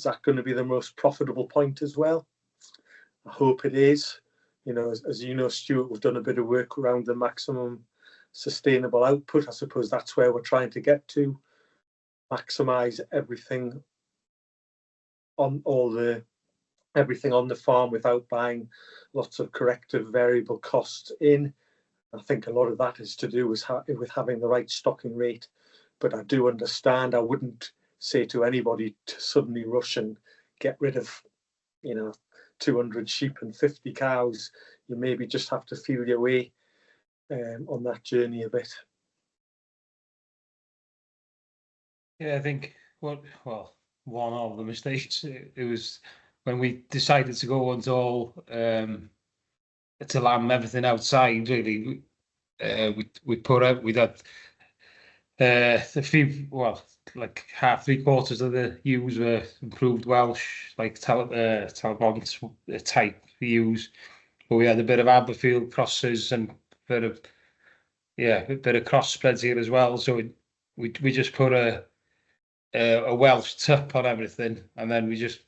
that going to be the most profitable point as well? I hope it is. As you know, Stuart, we've done a bit of work around the maximum sustainable output. I suppose that's where we're trying to get to, maximize everything on everything on the farm without buying lots of corrective variable costs in. I think a lot of that is to do with having the right stocking rate. But I do understand, I wouldn't say to anybody to suddenly rush and get rid of, 200 sheep and 50 cows, you maybe just have to feel your way on that journey a bit. Yeah, I think one of the mistakes it was when we decided to go onto all to lamb everything outside. Really, we'd had a few, well, like half, 3/4 of the ewes were improved Welsh, like Talbot type ewes, but we had a bit of Aberfield crosses and a bit of crossbreds here as well. So we just put a Welsh tup on everything, and then we just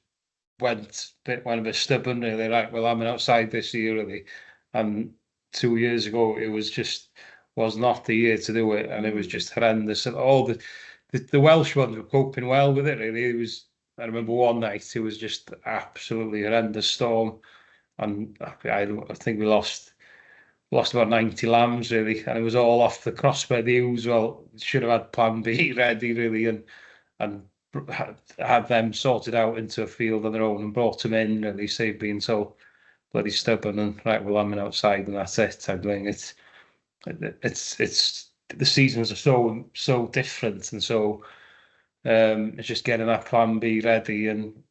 went a bit stubborn, really. Right, well, I'm outside this year, really. And 2 years ago, it was not the year to do it, and it was just horrendous. And all the Welsh ones were coping well with it, really. I remember one night it was just absolutely horrendous storm, and I think we lost about 90 lambs, really, and it was all off the crossbred ewes. Well, should have had plan B ready, really, and had them sorted out into a field on their own and brought them in, really, save being so bloody stubborn and right, well, I'm outside and that's it. I'm doing it. It's the seasons are so different, and so it's just getting that plan B ready, and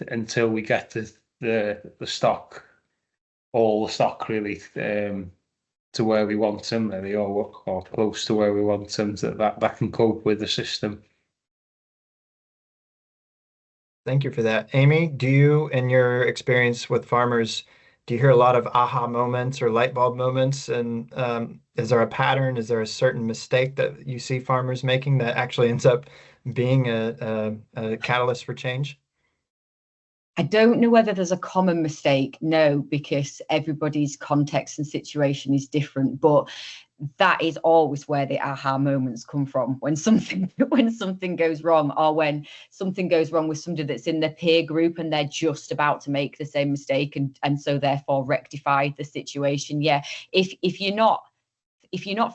until we get the stock, all the stock, really, to where we want them, really, or close to where we want them, that can cope with the system. Thank you for that. Amy, do you, in your experience with farmers, do you hear a lot of aha moments or light bulb moments? And is there a pattern? Is there a certain mistake that you see farmers making that actually ends up being a catalyst for change? I don't know whether there's a common mistake, no, because everybody's context and situation is different, but that is always where the aha moments come from, when something goes wrong, or when something goes wrong with somebody that's in their peer group and they're just about to make the same mistake, and so therefore rectify the situation. Yeah, if you're not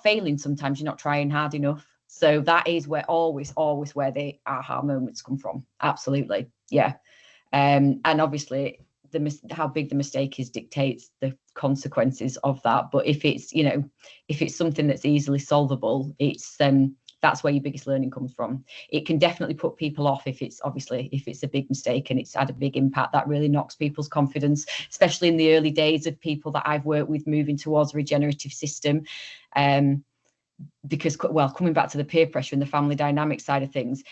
failing, sometimes you're not trying hard enough. So that is where always where the aha moments come from. Absolutely, yeah. And obviously how big the mistake is dictates the consequences of that. But if it's something that's easily solvable, it's that's where your biggest learning comes from. It can definitely put people off if it's a big mistake and it's had a big impact. That really knocks people's confidence, especially in the early days of people that I've worked with moving towards a regenerative system. Because, well, coming back to the peer pressure and the family dynamic side of things,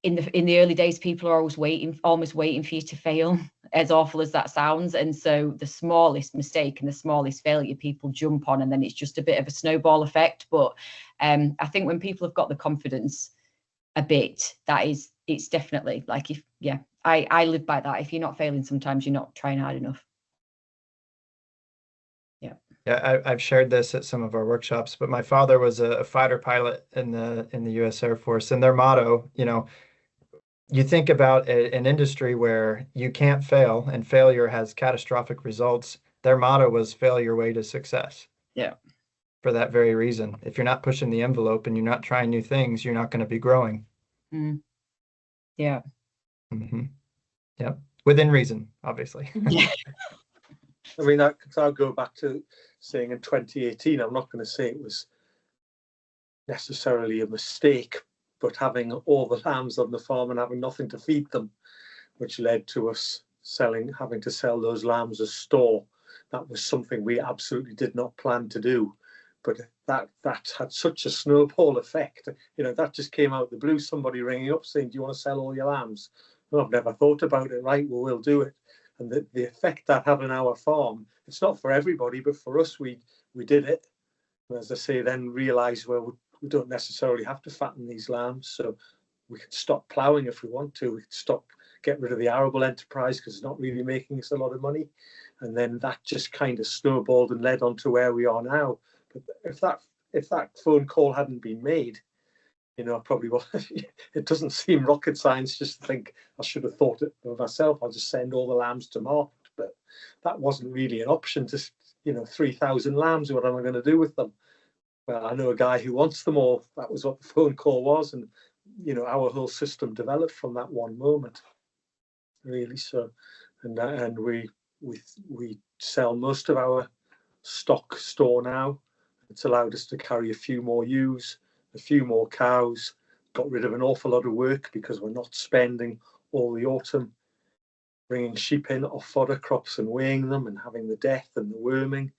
in the early days, people are almost waiting for you to fail, as awful as that sounds. And so the smallest mistake and the smallest failure people jump on, and then it's just a bit of a snowball effect. But I think when people have got the confidence a bit, it's definitely like, I live by that. If you're not failing, sometimes you're not trying hard enough. Yeah, I've shared this at some of our workshops, but my father was a fighter pilot in the U.S. Air Force, and their motto, you think about an industry where you can't fail and failure has catastrophic results. Their motto was fail your way to success. Yeah. For that very reason. If you're not pushing the envelope and you're not trying new things, you're not going to be growing. Mm. Yeah. Mm-hmm. Yep. Within reason, obviously. Yeah. I mean, I'll go back to saying in 2018, I'm not going to say it was necessarily a mistake, but having all the lambs on the farm and having nothing to feed them, which led to us having to sell those lambs as store. That was something we absolutely did not plan to do, but that had such a snowball effect. That just came out of the blue, somebody ringing up saying, do you want to sell all your lambs? Well, I've never thought about it. Right, well, we'll do it. And the effect that had on our farm, it's not for everybody, but for us, we did it. And as I say, then realised, well, we don't necessarily have to fatten these lambs, so we could stop ploughing if we want to. We could get rid of the arable enterprise because it's not really making us a lot of money. And then that just kind of snowballed and led on to where we are now. But if that phone call hadn't been made, probably it doesn't seem rocket science just to think I should have thought it of myself. I'll just send all the lambs to market. But that wasn't really an option. Just 3,000 lambs. What am I going to do with them? Well, I know a guy who wants them all. That was what the phone call was, and our whole system developed from that one moment. Really, so and we sell most of our stock store now. It's allowed us to carry a few more ewes, a few more cows, got rid of an awful lot of work because we're not spending all the autumn bringing sheep in off fodder crops and weighing them and having the death and the worming.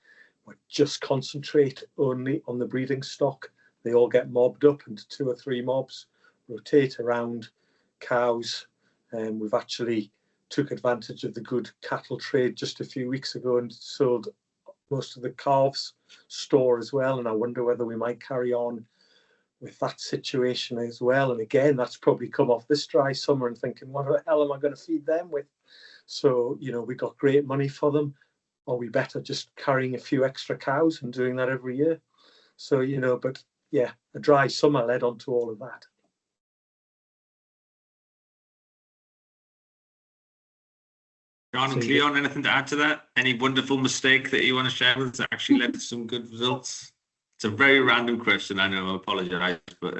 We just concentrate only on the breeding stock. They all get mobbed up into 2 or 3 mobs, rotate around cows. And we've actually took advantage of the good cattle trade just a few weeks ago and sold most of the calves store as well. And I wonder whether we might carry on with that situation as well. And again, that's probably come off this dry summer and thinking, what the hell am I going to feed them with? So, you know, we got great money for them. Are we better just carrying a few extra cows and doing that every year? So, you know, but yeah, a dry summer led on to all of that. John and Cleon, anything to add to that? Any wonderful mistake that you want to share with us that actually led to some good results? It's a very random question, I know, I apologise, but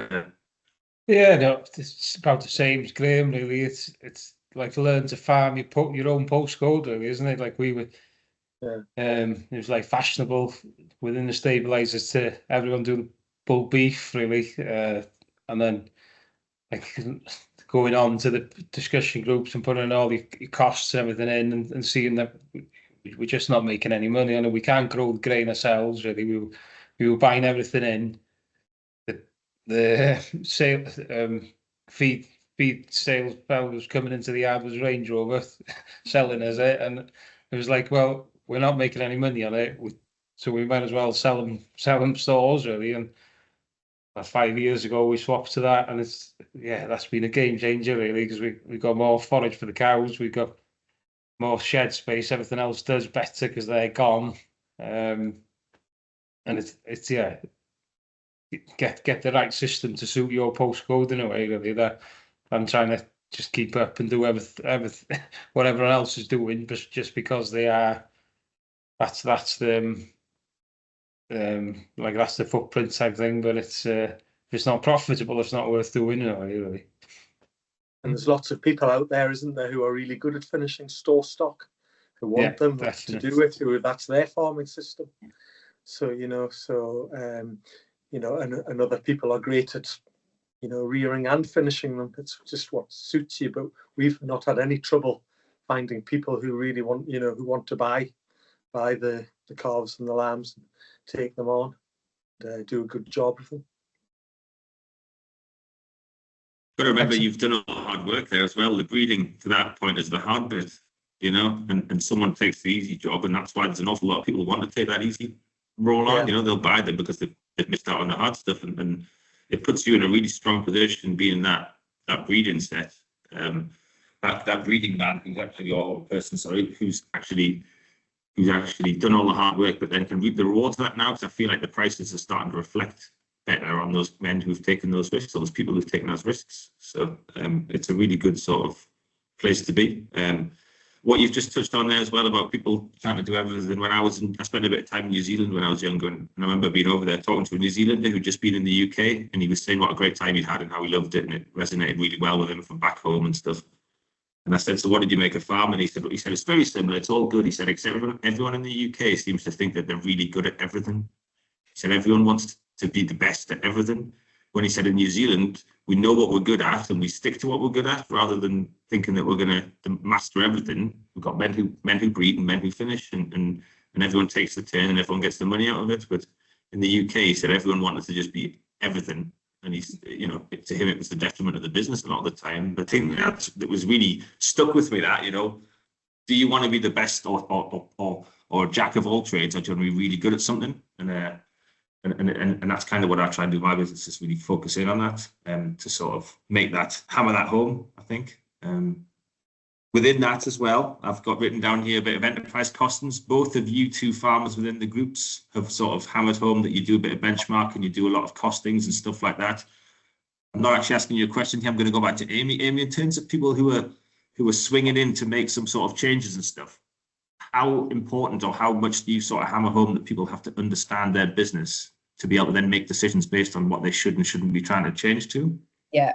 yeah, no, it's about the same as Graham, really. It's like learn to farm your own postcode, really, isn't it? Like we were, it was like fashionable within the stabilizers to everyone do the bull beef, really, and then like going on to the discussion groups and putting all the costs and everything in and seeing that we're just not making any money on it. We can't grow the grain ourselves, really. We were buying everything in. The sale, feed sales fellow was coming into the yard was Range Rover selling us it, and it was like, well, we're not making any money on it, so we might as well sell them stores, really. And 5 years ago we swapped to that, and that's been a game changer, really, because we got more forage for the cows, we got more shed space, everything else does better because they're gone, and it's get the right system to suit your postcode in a way, really, that I'm trying to just keep up and do everything what everyone else is doing, but just because they are, that's the like that's the footprint type thing. But it's if it's not profitable, it's not worth doing in a way, really. And there's lots of people out there, isn't there, who are really good at finishing store stock, who want them definitely to do it, who that's their farming system. So, you know, and other people are great at, you know, rearing and finishing them. It's just what suits you. But we've not had any trouble finding people who really want, you know, who want to buy the calves and the lambs, and take them on, and do a good job of them. Got to remember, you've done a lot of hard work there as well. The breeding to that point is the hard bit, you know, and someone takes the easy job, and that's why there's an awful lot of people who want to take that easy roll on. You know, they'll buy them because they've missed out on the hard stuff, and it puts you in a really strong position being that breeding set. That breeding man who's actually, or person, sorry, who's actually done all the hard work, but then can reap the rewards of that now, because I feel like the prices are starting to reflect better on those men who've taken those risks, or those people who've taken those risks. So it's a really good sort of place to be. What you've just touched on there as well about people trying to do everything. When I spent a bit of time in New Zealand when I was younger, and I remember being over there talking to a New Zealander who'd just been in the UK, and he was saying what a great time he'd had and how he loved it, and it resonated really well with him from back home and stuff. And I said, so what did you make a farm? And he said, it's very similar. It's all good. He said, except everyone in the UK seems to think that they're really good at everything. He said, everyone wants to be the best at everything. When he said in New Zealand, we know what we're good at and we stick to what we're good at, rather than thinking that we're going to master everything. We've got men who breed and men who finish, and everyone takes the turn and everyone gets the money out of it. But in the UK, he said everyone wanted to just be everything. And he's, you know, to him, it was the detriment of the business a lot of the time. But I think that was really stuck with me, that, you know, do you want to be the best or jack of all trades, or do you want to be really good at something? And that's kind of what I try and do in my business, is really focus in on that, to sort of hammer that home, I think. Within that as well, I've got written down here a bit of enterprise costings. Both of you two farmers within the groups have sort of hammered home that you do a bit of benchmarking, you do a lot of costings and stuff like that. I'm not actually asking you a question here. I'm going to go back to Amy. Amy, in terms of people who are swinging in to make some sort of changes and stuff, how important or how much do you sort of hammer home that people have to understand their business to be able to then make decisions based on what they should and shouldn't be trying to change to? Yeah,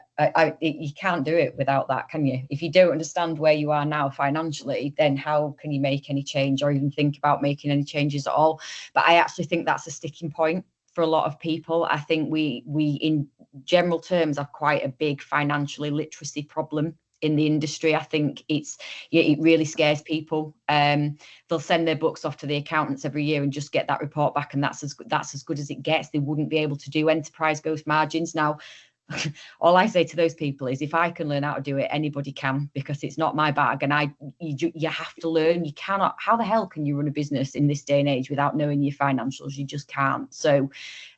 you can't do it without that, can you? If you don't understand where you are now financially, then how can you make any change or even think about making any changes at all? But I actually think that's a sticking point for a lot of people. I think we in general terms have quite a big financial illiteracy problem in the industry. I think it really scares people. They'll send their books off to the accountants every year and just get that report back, and that's as good as it gets. They wouldn't be able to do enterprise gross margins now. All I say to those people is, if I can learn how to do it, anybody can, because it's not my bag. And you have to learn. You cannot. How the hell can you run a business in this day and age without knowing your financials? You just can't. So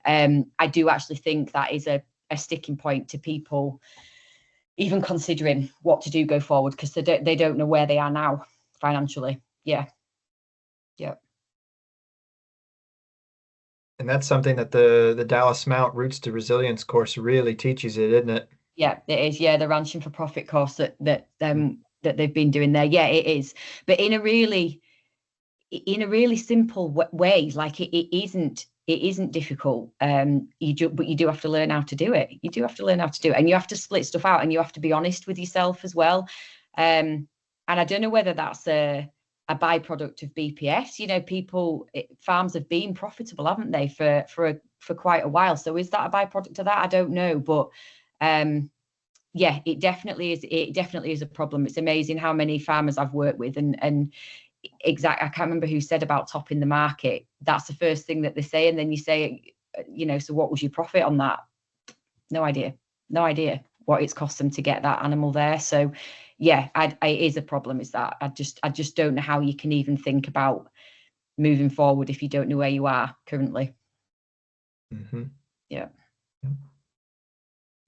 I do actually think that is a sticking point to people even considering what to do go forward, because they don't know where they are now financially. Yeah. And that's something that the Dallas Mount Roots to Resilience course really teaches it, isn't it? Yeah, it is. Yeah, the Ranching for Profit course that they've been doing there. Yeah, it is. But in a really simple way. Like it isn't difficult. But you do have to learn how to do it. You do have to learn how to do it, and you have to split stuff out, and you have to be honest with yourself as well. And I don't know whether that's a byproduct of BPS. You know, farms have been profitable, haven't they, for quite a while. So is that a byproduct of that? I don't know, but yeah, it definitely is. It definitely is a problem. It's amazing how many farmers I've worked with, and I can't remember who said about topping the market. That's the first thing that they say, and then you say, you know, so what was your profit on that? No idea what it's cost them to get that animal there. So yeah, it is a problem. Is that I just don't know how you can even think about moving forward if you don't know where you are currently. Mm-hmm. Yeah.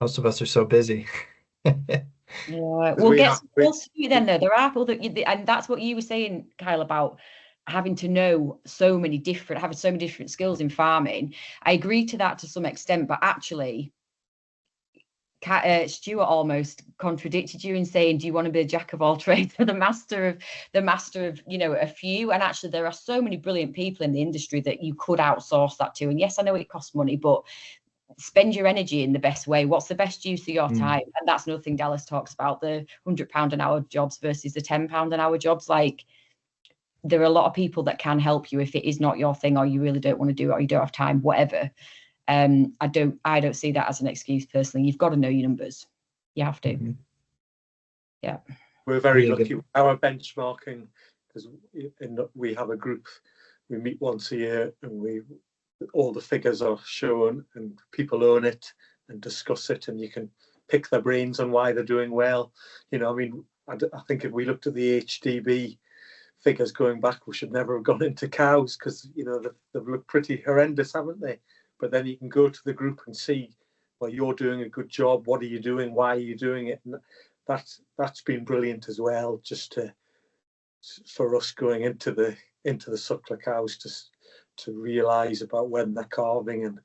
Most of us are so busy. Yeah, we'll get some else to you then, though. There are people and that's what you were saying, Kyle, about having to know having so many different skills in farming. I agree to that to some extent, but actually, Stuart almost contradicted you in saying, do you want to be a jack of all trades or the master of you know, a few? And actually, there are so many brilliant people in the industry that you could outsource that to. And yes, I know it costs money, but spend your energy in the best way. What's the best use of your time? And that's another thing Dallas talks about, the £100 an hour jobs versus the £10 an hour jobs. Like, there are a lot of people that can help you if it is not your thing, or you really don't want to do it, or you don't have time, whatever. I don't see that as an excuse personally. You've got to know your numbers. You have to. Mm-hmm. Yeah. We're very lucky with our benchmarking, because we have a group, we meet once a year, and all the figures are shown and people own it and discuss it, and you can pick their brains on why they're doing well. You know, I mean, I think if we looked at the HDB figures going back, we should never have gone into cows, because, you know, they've looked pretty horrendous, haven't they? But then you can go to the group and see, well, you're doing a good job. What are you doing? Why are you doing it? And that's been brilliant as well, just for us going into the suckler cows to realize about when they're calving and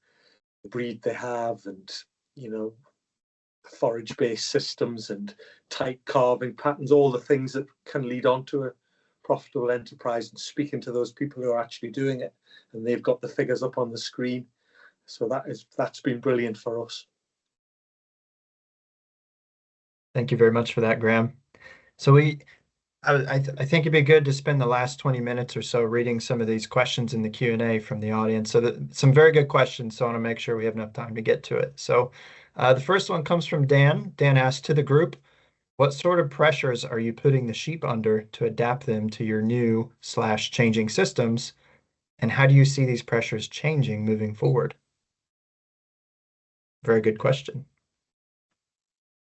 the breed they have, and, you know, forage-based systems and tight calving patterns, all the things that can lead on to a profitable enterprise, and speaking to those people who are actually doing it, and they've got the figures up on the screen. So that's been brilliant for us. Thank you very much for that, Graham. So I think it'd be good to spend the last 20 minutes or so reading some of these questions in the Q&A from the audience. So some very good questions, so I want to make sure we have enough time to get to it. So the first one comes from Dan. Dan asked, to the group, what sort of pressures are you putting the sheep under to adapt them to your new/changing systems? And how do you see these pressures changing moving forward? Very good question.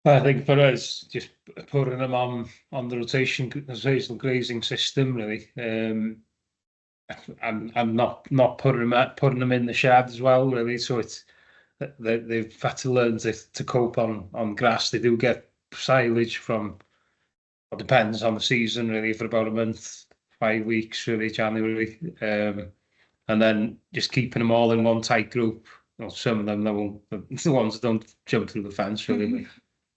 I think for us, just putting them on the rotational grazing system, really. I'm not putting them in the shed as well, really. So they've had to learn to cope on grass. They do get silage from, it depends on the season, really, for about a month, 5 weeks, really, January. And then just keeping them all in one tight group. Well, some of them, the ones that don't jump through the fence, really.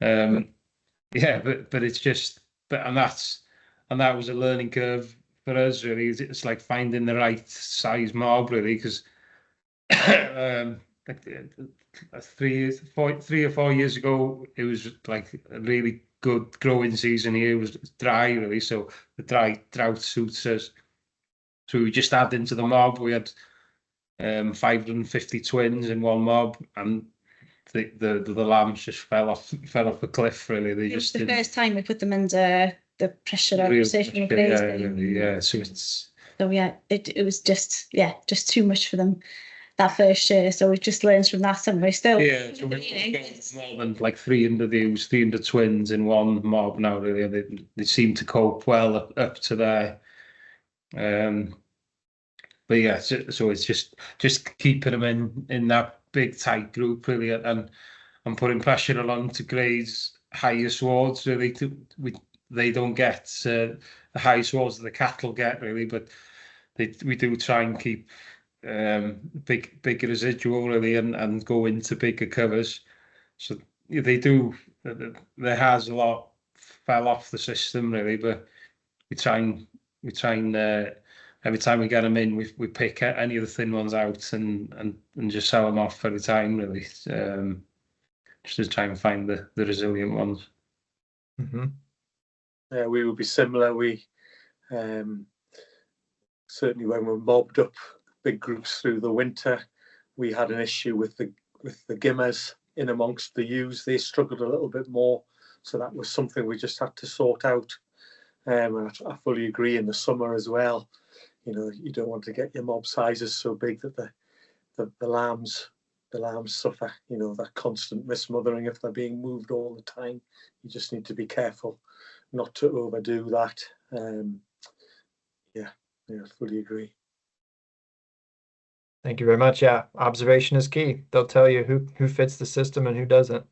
Yeah, but it's just, and that was a learning curve for us, really. It's like finding the right size mob, really, because 3 or 4 years ago, it was like a really good growing season here. It was dry, really, so the drought suits us. So we just added into the mob. We had 550 twins in one mob, and the lambs just fell off a cliff. Really, they It was just the didn't first time we put them under the pressure of precision grazing. yeah. So it's yeah, it was just too much for them that first year. So we've just learned from that, and we're still so we've got more than like 300 twins in one mob now. Really, they seem to cope well up to there. But yeah, so it's just keeping them in that big tight group, really, and putting pressure along to graze higher swards, really. They don't get the high swards that the cattle get, really, but we do try and keep big residual, really, and go into bigger covers. So they do. There has a lot fell off the system, really, but we try and every time we get them in, we pick any of the thin ones out and just sell them off every time, really. Just to try and find the resilient ones. Mm-hmm. Yeah, we would be similar. We certainly when we're mobbed up big groups through the winter, we had an issue with the gimmers in amongst the ewes. They struggled a little bit more, so that was something we just had to sort out. And I fully agree in the summer as well. You know, you don't want to get your mob sizes so big that the lambs suffer. You know, that constant mismothering if they're being moved all the time. You just need to be careful not to overdo that. Yeah, fully agree. Thank you very much. Yeah, observation is key. They'll tell you who fits the system and who doesn't.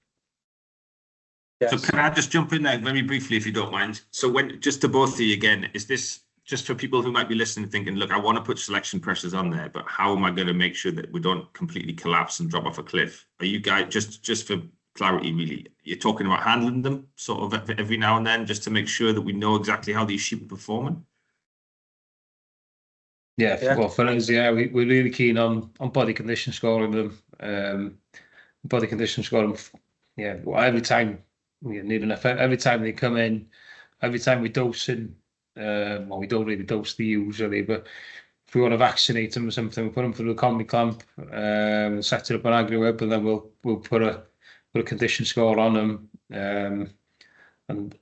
Yes. So can I just jump in there very briefly, if you don't mind? So just to both of you again, is this just for people who might be listening thinking, look, I want to put selection pressures on there, but how am I going to make sure that we don't completely collapse and drop off a cliff? Are you guys, just for clarity, really, you're talking about handling them sort of every now and then, just to make sure that we know exactly how these sheep are performing? Yeah. Well, for us, we're really keen on body condition scoring them. Body condition scoring, well, every time every time they come in, every time we dose in, well, we don't really dose the ewes, really, but if we want to vaccinate them or something, we put them through a combi clamp, set it up on AgriWeb, and then we'll put a condition score on them, and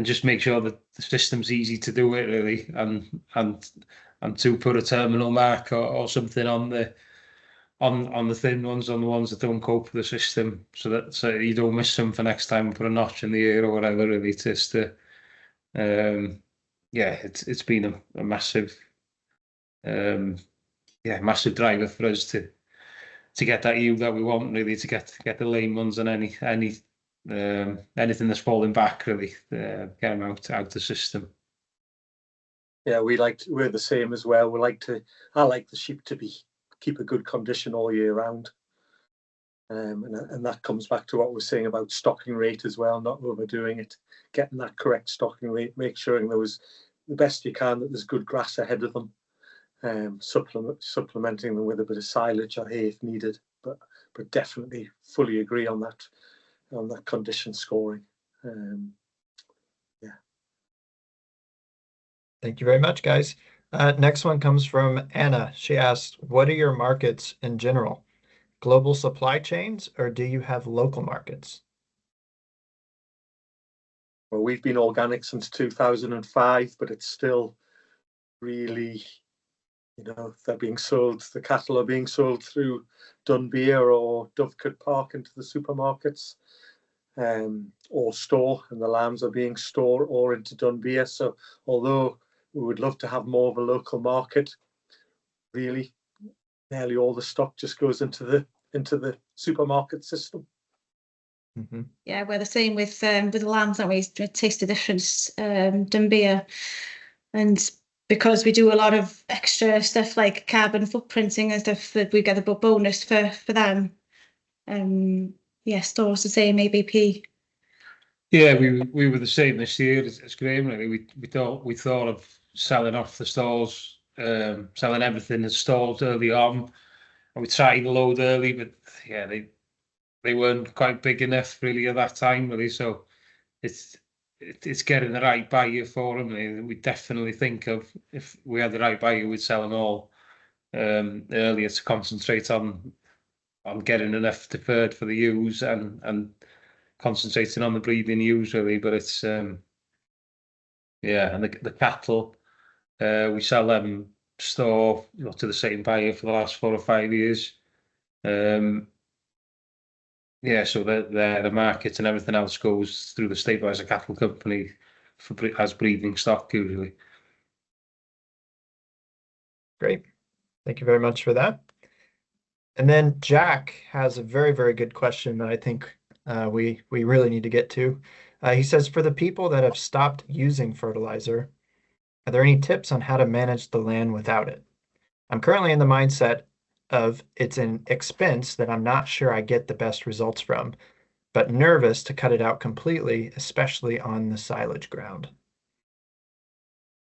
just make sure that the system's easy to do it, really, and to put a terminal mark or something on the thin ones, on the ones that don't cope with the system, so you don't miss them for next time. Put a notch in the ear or whatever. Really, it's been a massive, massive driver for us to get that ewe that we want, really, to get the lame ones and anything that's falling back, really, get them out the system. Yeah, we're the same as well. I like the sheep to keep a good condition all year round, and that comes back to what we're saying about stocking rate as well, not overdoing it, getting that correct stocking rate, make sure there was the best you can, that there's good grass ahead of them, supplementing them with a bit of silage or hay if needed, but definitely fully agree on that condition scoring. Thank you very much, guys. Next one comes from Anna. She asks, what are your markets in general? Global supply chains, or do you have local markets? Well, we've been organic since 2005, but it's still really, the cattle are being sold through Dunbeer or Dovecote Park into the supermarkets, or store, and the lambs are being stored or into Dunbeer. So although we would love to have more of a local market, really nearly all the stock just goes into the supermarket system. Mm-hmm. Yeah, we're the same with the lambs, aren't we? It tastes the difference, Dunbeer, and because we do a lot of extra stuff like carbon footprinting and stuff, that we get a bonus for them. Stores the same ABP. Yeah, we were the same this year as Graham. Really, we thought of selling off the stalls, selling everything in stalls early on, we tried to load early, but yeah, they weren't quite big enough really at that time, really. So it's getting the right buyer for them. We definitely think of, if we had the right buyer, we'd sell them all earlier to concentrate on getting enough deferred for the ewes and concentrating on the breeding ewes really. But it's yeah, and the cattle we sell them store to the same buyer for the last 4 or 5 years. Yeah, so the market and everything else goes through the stabilizer cattle company as breeding stock usually. Great. Thank you very much for that. And then Jack has a very, very good question that I think we really need to get to. He says, for the people that have stopped using fertilizer, are there any tips on how to manage the land without it? I'm currently in the mindset of it's an expense that I'm not sure I get the best results from, but nervous to cut it out completely, especially on the silage ground.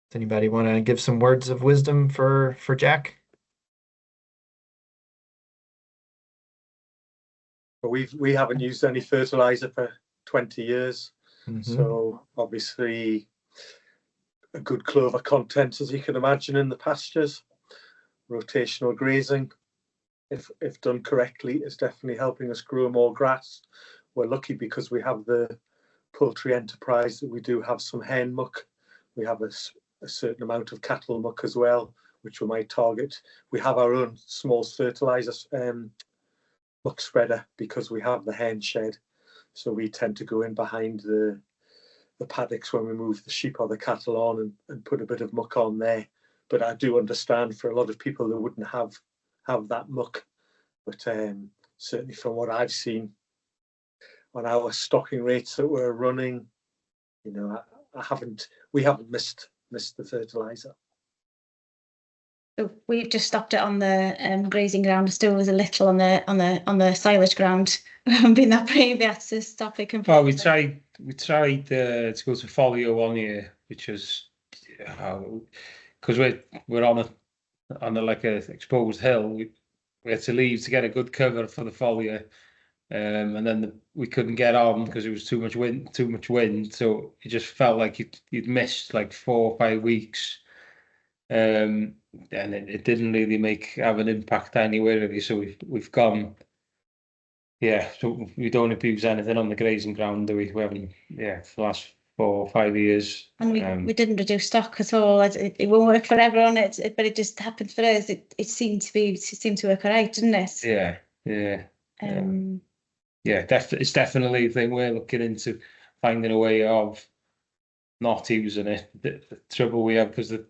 Does anybody want to give some words of wisdom for Jack? We haven't used any fertilizer for 20 years. So obviously a good clover content, as you can imagine, in the pastures. Rotational grazing, if done correctly, is definitely helping us grow more grass. We're lucky because we have the poultry enterprise that we do have some hen muck. We have a certain amount of cattle muck as well, which we might target. We have our own small fertilizer muck spreader because we have the hen shed. So we tend to go in behind the paddocks when we move the sheep or the cattle on and put a bit of muck on there. But I do understand for a lot of people that wouldn't have that muck. But certainly from what I've seen on our stocking rates that we're running, you know, we haven't missed the fertilizer. So we've just stopped it on the grazing ground. Still was a little on the silage ground. We haven't been that brave yet to stop it completely. Well, we tried to go to folio 1 year, which is because we're on a like a exposed hill. We had to leave to get a good cover for the folio, and then we couldn't get on because it was too much wind. So it just felt like you'd missed like 4 or 5 weeks. And it didn't really have an impact anywhere really. So we've gone, yeah. So we don't abuse anything on the grazing ground, do we? We haven't, yeah, for the last 4 or 5 years. And we didn't reduce stock at all. It won't work for everyone. But it just happened for us. It seemed to work all right, didn't it? Yeah. Yeah, it's definitely a thing we're looking into, finding a way of not using it. The trouble we have, because a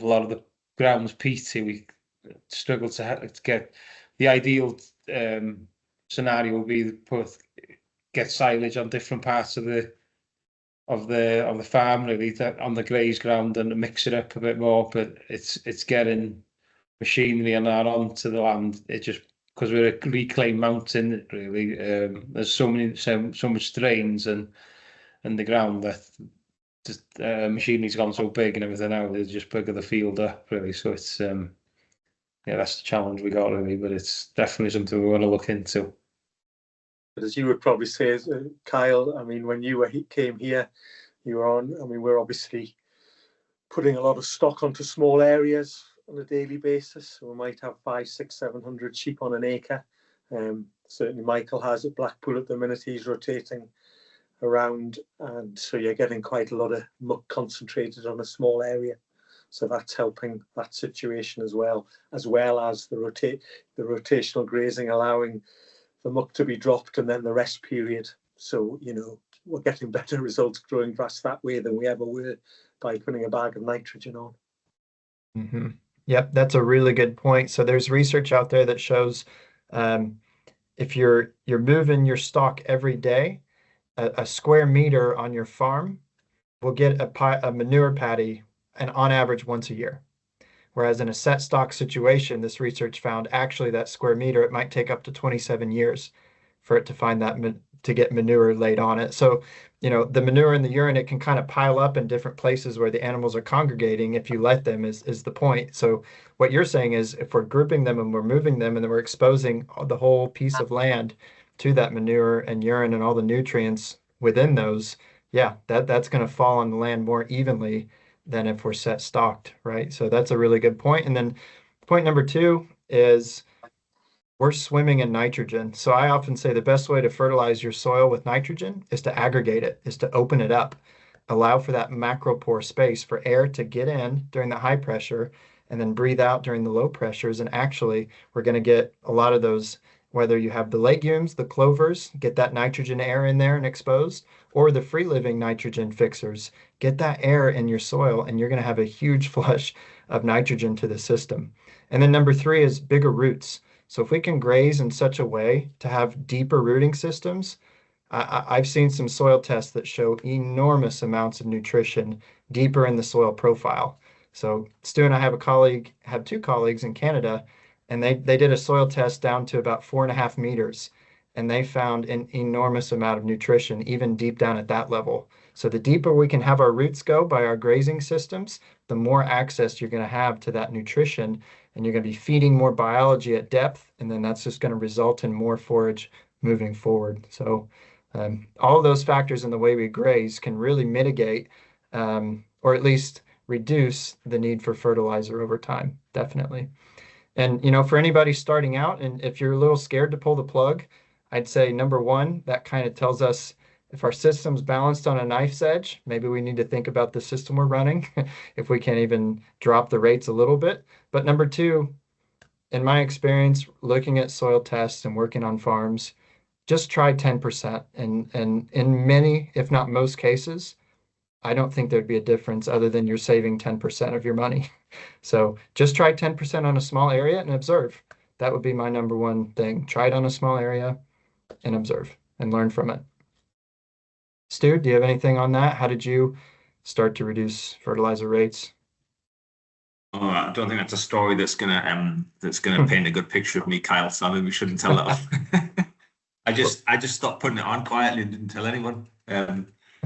lot of the ground's peaty, we struggle to get the ideal scenario would be to get silage on different parts of the farm, really, on the graze ground, and mix it up a bit more. But it's getting machinery and that onto the land. It just, because we're a reclaimed mountain, really, there's so much drains and the ground that just machinery's gone so big and everything now, they just bugger the field up, really. So it's yeah, that's the challenge we got, really. But it's definitely something we want to look into. But as you would probably say, Kyle, I mean, when you came here, you were on. I mean, we're obviously putting a lot of stock onto small areas on a daily basis. So we might have 500, 600, 700 sheep on an acre. Certainly Michael has at Blackpool at the minute. He's rotating around, and so you're getting quite a lot of muck concentrated on a small area. So that's helping that situation as well as the rotational grazing, allowing the muck to be dropped and then the rest period. So, you know, we're getting better results growing grass that way than we ever were by putting a bag of nitrogen on. Yep, that's a really good point. So there's research out there that shows if you're moving your stock every day, a square meter on your farm will get a manure paddy, and on average once a year. Whereas in a set stock situation, this research found actually that square meter, it might take up to 27 years for it to find to get manure laid on it. So, the manure and the urine, it can kind of pile up in different places where the animals are congregating if you let them, is the point. So what you're saying is if we're grouping them and we're moving them and then we're exposing the whole piece of land to that manure and urine and all the nutrients within those, yeah, that's going to fall on the land more evenly than if we're set stocked, right? So that's a really good point. And then point number two is we're swimming in nitrogen. So I often say the best way to fertilize your soil with nitrogen is to aggregate it, is to open it up, allow for that macropore space for air to get in during the high pressure and then breathe out during the low pressures. And actually, we're going to get a lot of those, whether you have the legumes, the clovers, get that nitrogen air in there and exposed, or the free living nitrogen fixers, get that air in your soil, and you're going to have a huge flush of nitrogen to the system. And then number three is bigger roots. So if we can graze in such a way to have deeper rooting systems, I've seen some soil tests that show enormous amounts of nutrition deeper in the soil profile. So Stu and I have two colleagues in Canada, and they did a soil test down to about 4.5 meters, and they found an enormous amount of nutrition, even deep down at that level. So the deeper we can have our roots go by our grazing systems, the more access you're going to have to that nutrition, and you're going to be feeding more biology at depth, and then that's just going to result in more forage moving forward. So all of those factors in the way we graze can really mitigate or at least reduce the need for fertilizer over time, definitely. And, for anybody starting out, and if you're a little scared to pull the plug, I'd say number one, that kind of tells us if our system's balanced on a knife's edge, maybe we need to think about the system we're running, if we can even drop the rates a little bit. But number two, in my experience, looking at soil tests and working on farms, just try 10%. And in many, if not most cases, I don't think there'd be a difference other than you're saving 10% of your money. So just try 10% on a small area and observe. That would be my number one thing. Try it on a small area and observe and learn from it. Stu, do you have anything on that? How did you start to reduce fertilizer rates? Oh, I don't think that's a story that's gonna paint a good picture of me, Kyle. So maybe we shouldn't tell that. I just stopped putting it on quietly and didn't tell anyone.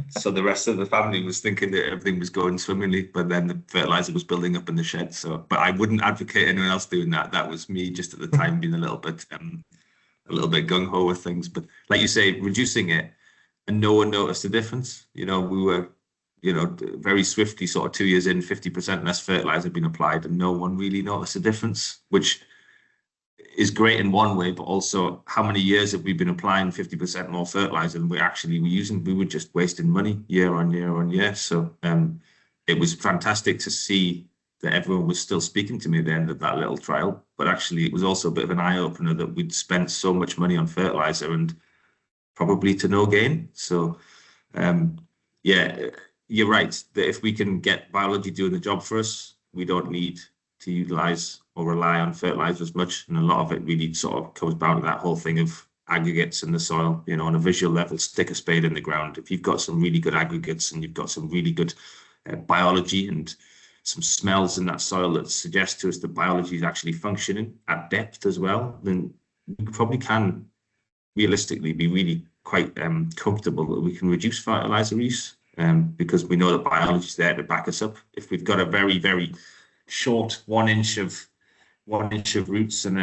So the rest of the family was thinking that everything was going swimmingly, but then the fertilizer was building up in the shed. So, but I wouldn't advocate anyone else doing that. That was me just at the time being a little bit gung ho with things. But like you say, reducing it, and no one noticed the difference. We were, very swiftly, sort of 2 years in, 50% less fertilizer had been applied, and no one really noticed the difference, which is great in one way, but also how many years have we been applying 50% more fertilizer than we actually were using? We were just wasting money year on year on year. So it was fantastic to see that everyone was still speaking to me at the end of that little trial. But actually, it was also a bit of an eye opener that we'd spent so much money on fertilizer and probably to no gain. So yeah, you're right that if we can get biology doing the job for us, we don't need to utilize or rely on fertilizer as much. And a lot of it really sort of comes down to that whole thing of aggregates in the soil. On a visual level, stick a spade in the ground. If you've got some really good aggregates and you've got some really good biology and some smells in that soil that suggest to us that biology is actually functioning at depth as well, then we probably can realistically be really quite comfortable that we can reduce fertilizer use because we know that biology is there to back us up. If we've got a very, very short 1 inch of roots and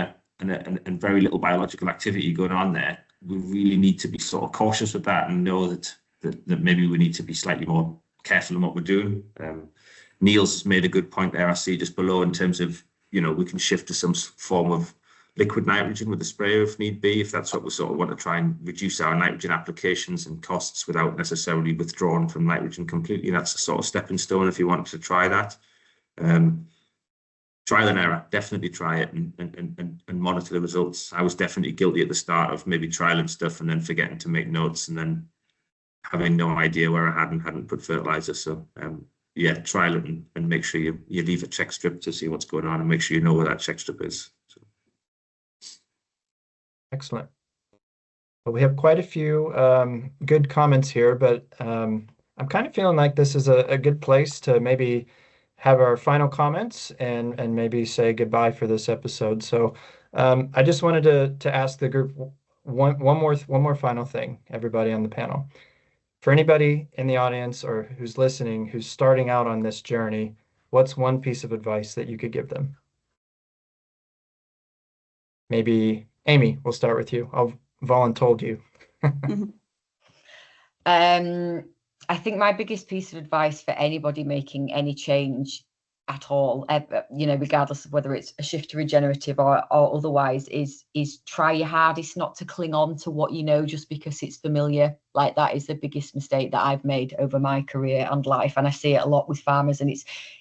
very little biological activity going on there, we really need to be sort of cautious with that and know that maybe we need to be slightly more careful in what we're doing. Neil's made a good point there, I see just below, in terms of, we can shift to some form of liquid nitrogen with a sprayer if need be, if that's what we sort of want to try and reduce our nitrogen applications and costs without necessarily withdrawing from nitrogen completely. That's a sort of stepping stone if you want to try that. Trial and error, definitely try it and monitor the results. I was definitely guilty at the start of maybe trialing stuff and then forgetting to make notes and then having no idea where I hadn't put fertilizer. So yeah, trial it and make sure you leave a check strip to see what's going on and make sure you know where that check strip is. So. Excellent. Well, we have quite a few good comments here, but I'm kind of feeling like this is a good place to maybe have our final comments and maybe say goodbye for this episode. So I just wanted to ask the group one more final thing, everybody on the panel. For anybody in the audience or who's listening, who's starting out on this journey, what's one piece of advice that you could give them? Maybe Amy, we'll start with you. I'll voluntold you. I think my biggest piece of advice for anybody making any change at all, regardless of whether it's a shift to regenerative or otherwise, is try your hardest not to cling on to what you know just because it's familiar. Like, that is the biggest mistake that I've made over my career and life, and I see it a lot with farmers, and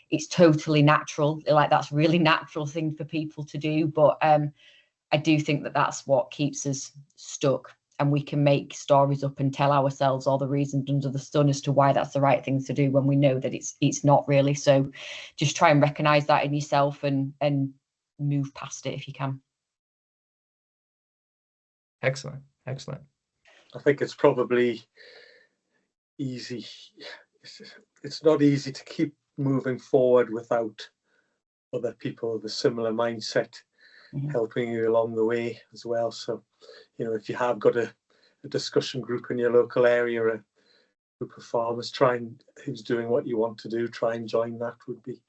it's totally natural. Like, that's really natural thing for people to do, but I do think that that's what keeps us stuck. And we can make stories up and tell ourselves all the reasons under the sun as to why that's the right thing to do when we know that it's not really. So just try and recognize that in yourself and move past it if you can. Excellent. Excellent. I think it's probably easy. It's not easy to keep moving forward without other people with a similar mindset helping you along the way as well. So, if you have got a discussion group in your local area, a group of farmers who's doing what you want to do, try and join that would be,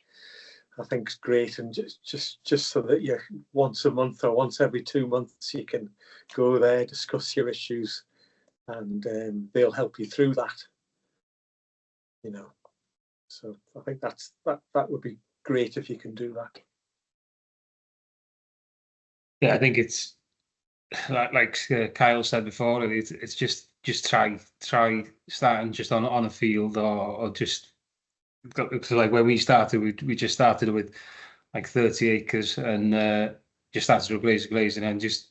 I think, great. And just so that you once a month or once every 2 months you can go there, discuss your issues, and they'll help you through that. So I think that would be great if you can do that. Yeah, I think it's like Kyle said before. It's just try starting just on a field or just, because like when we started, we just started with like 30 acres and just started with grazing and just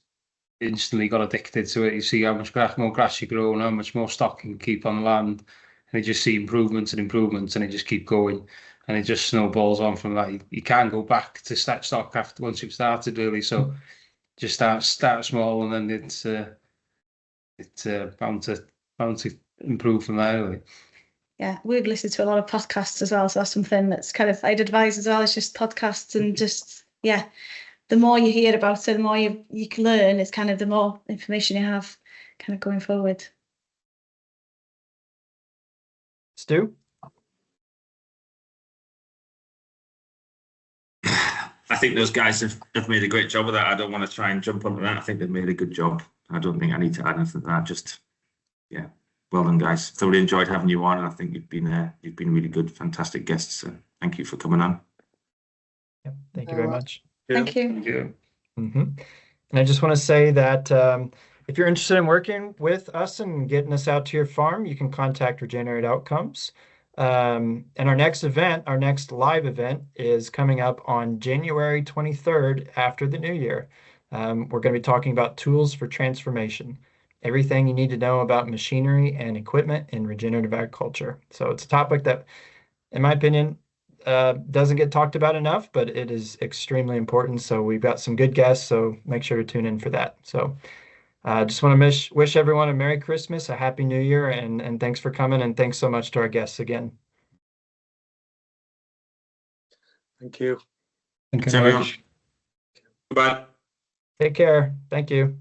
instantly got addicted to it. You see how much more grass you grow and how much more stock you can keep on the land, and you just see improvements, and it just keep going, and it just snowballs on from that. You can't go back to stock after once you've started, really. So just start small, and then it's bound to improve from there, really. Yeah, we've listened to a lot of podcasts as well, so that's something that's kind of I'd advise as well. It's just podcasts, and just the more you hear about it, the more you can learn. It's kind of the more information you have, kind of going forward. Stu? I think those guys have made a great job of that. I don't want to try and jump onto that. I think they've made a good job. I don't think I need to add anything to that. Just, well done, guys. Thoroughly enjoyed having you on. I think you've been really good, fantastic guests. So thank you for coming on. Yeah, thank you very much. Thank you. Thank you. And I just want to say that if you're interested in working with us and getting us out to your farm, you can contact Regenerate Outcomes. And our next live event is coming up on January 23rd after the new year. We're going to be talking about tools for transformation, everything you need to know about machinery and equipment in regenerative agriculture. So it's a topic that, in my opinion, doesn't get talked about enough, but it is extremely important. So we've got some good guests, so make sure to tune in for that. So I just want to wish everyone a Merry Christmas, a Happy New Year, and thanks for coming, and thanks so much to our guests again. Thank you. Thank you Thanks, very everyone. much. Goodbye. Take care. Thank you.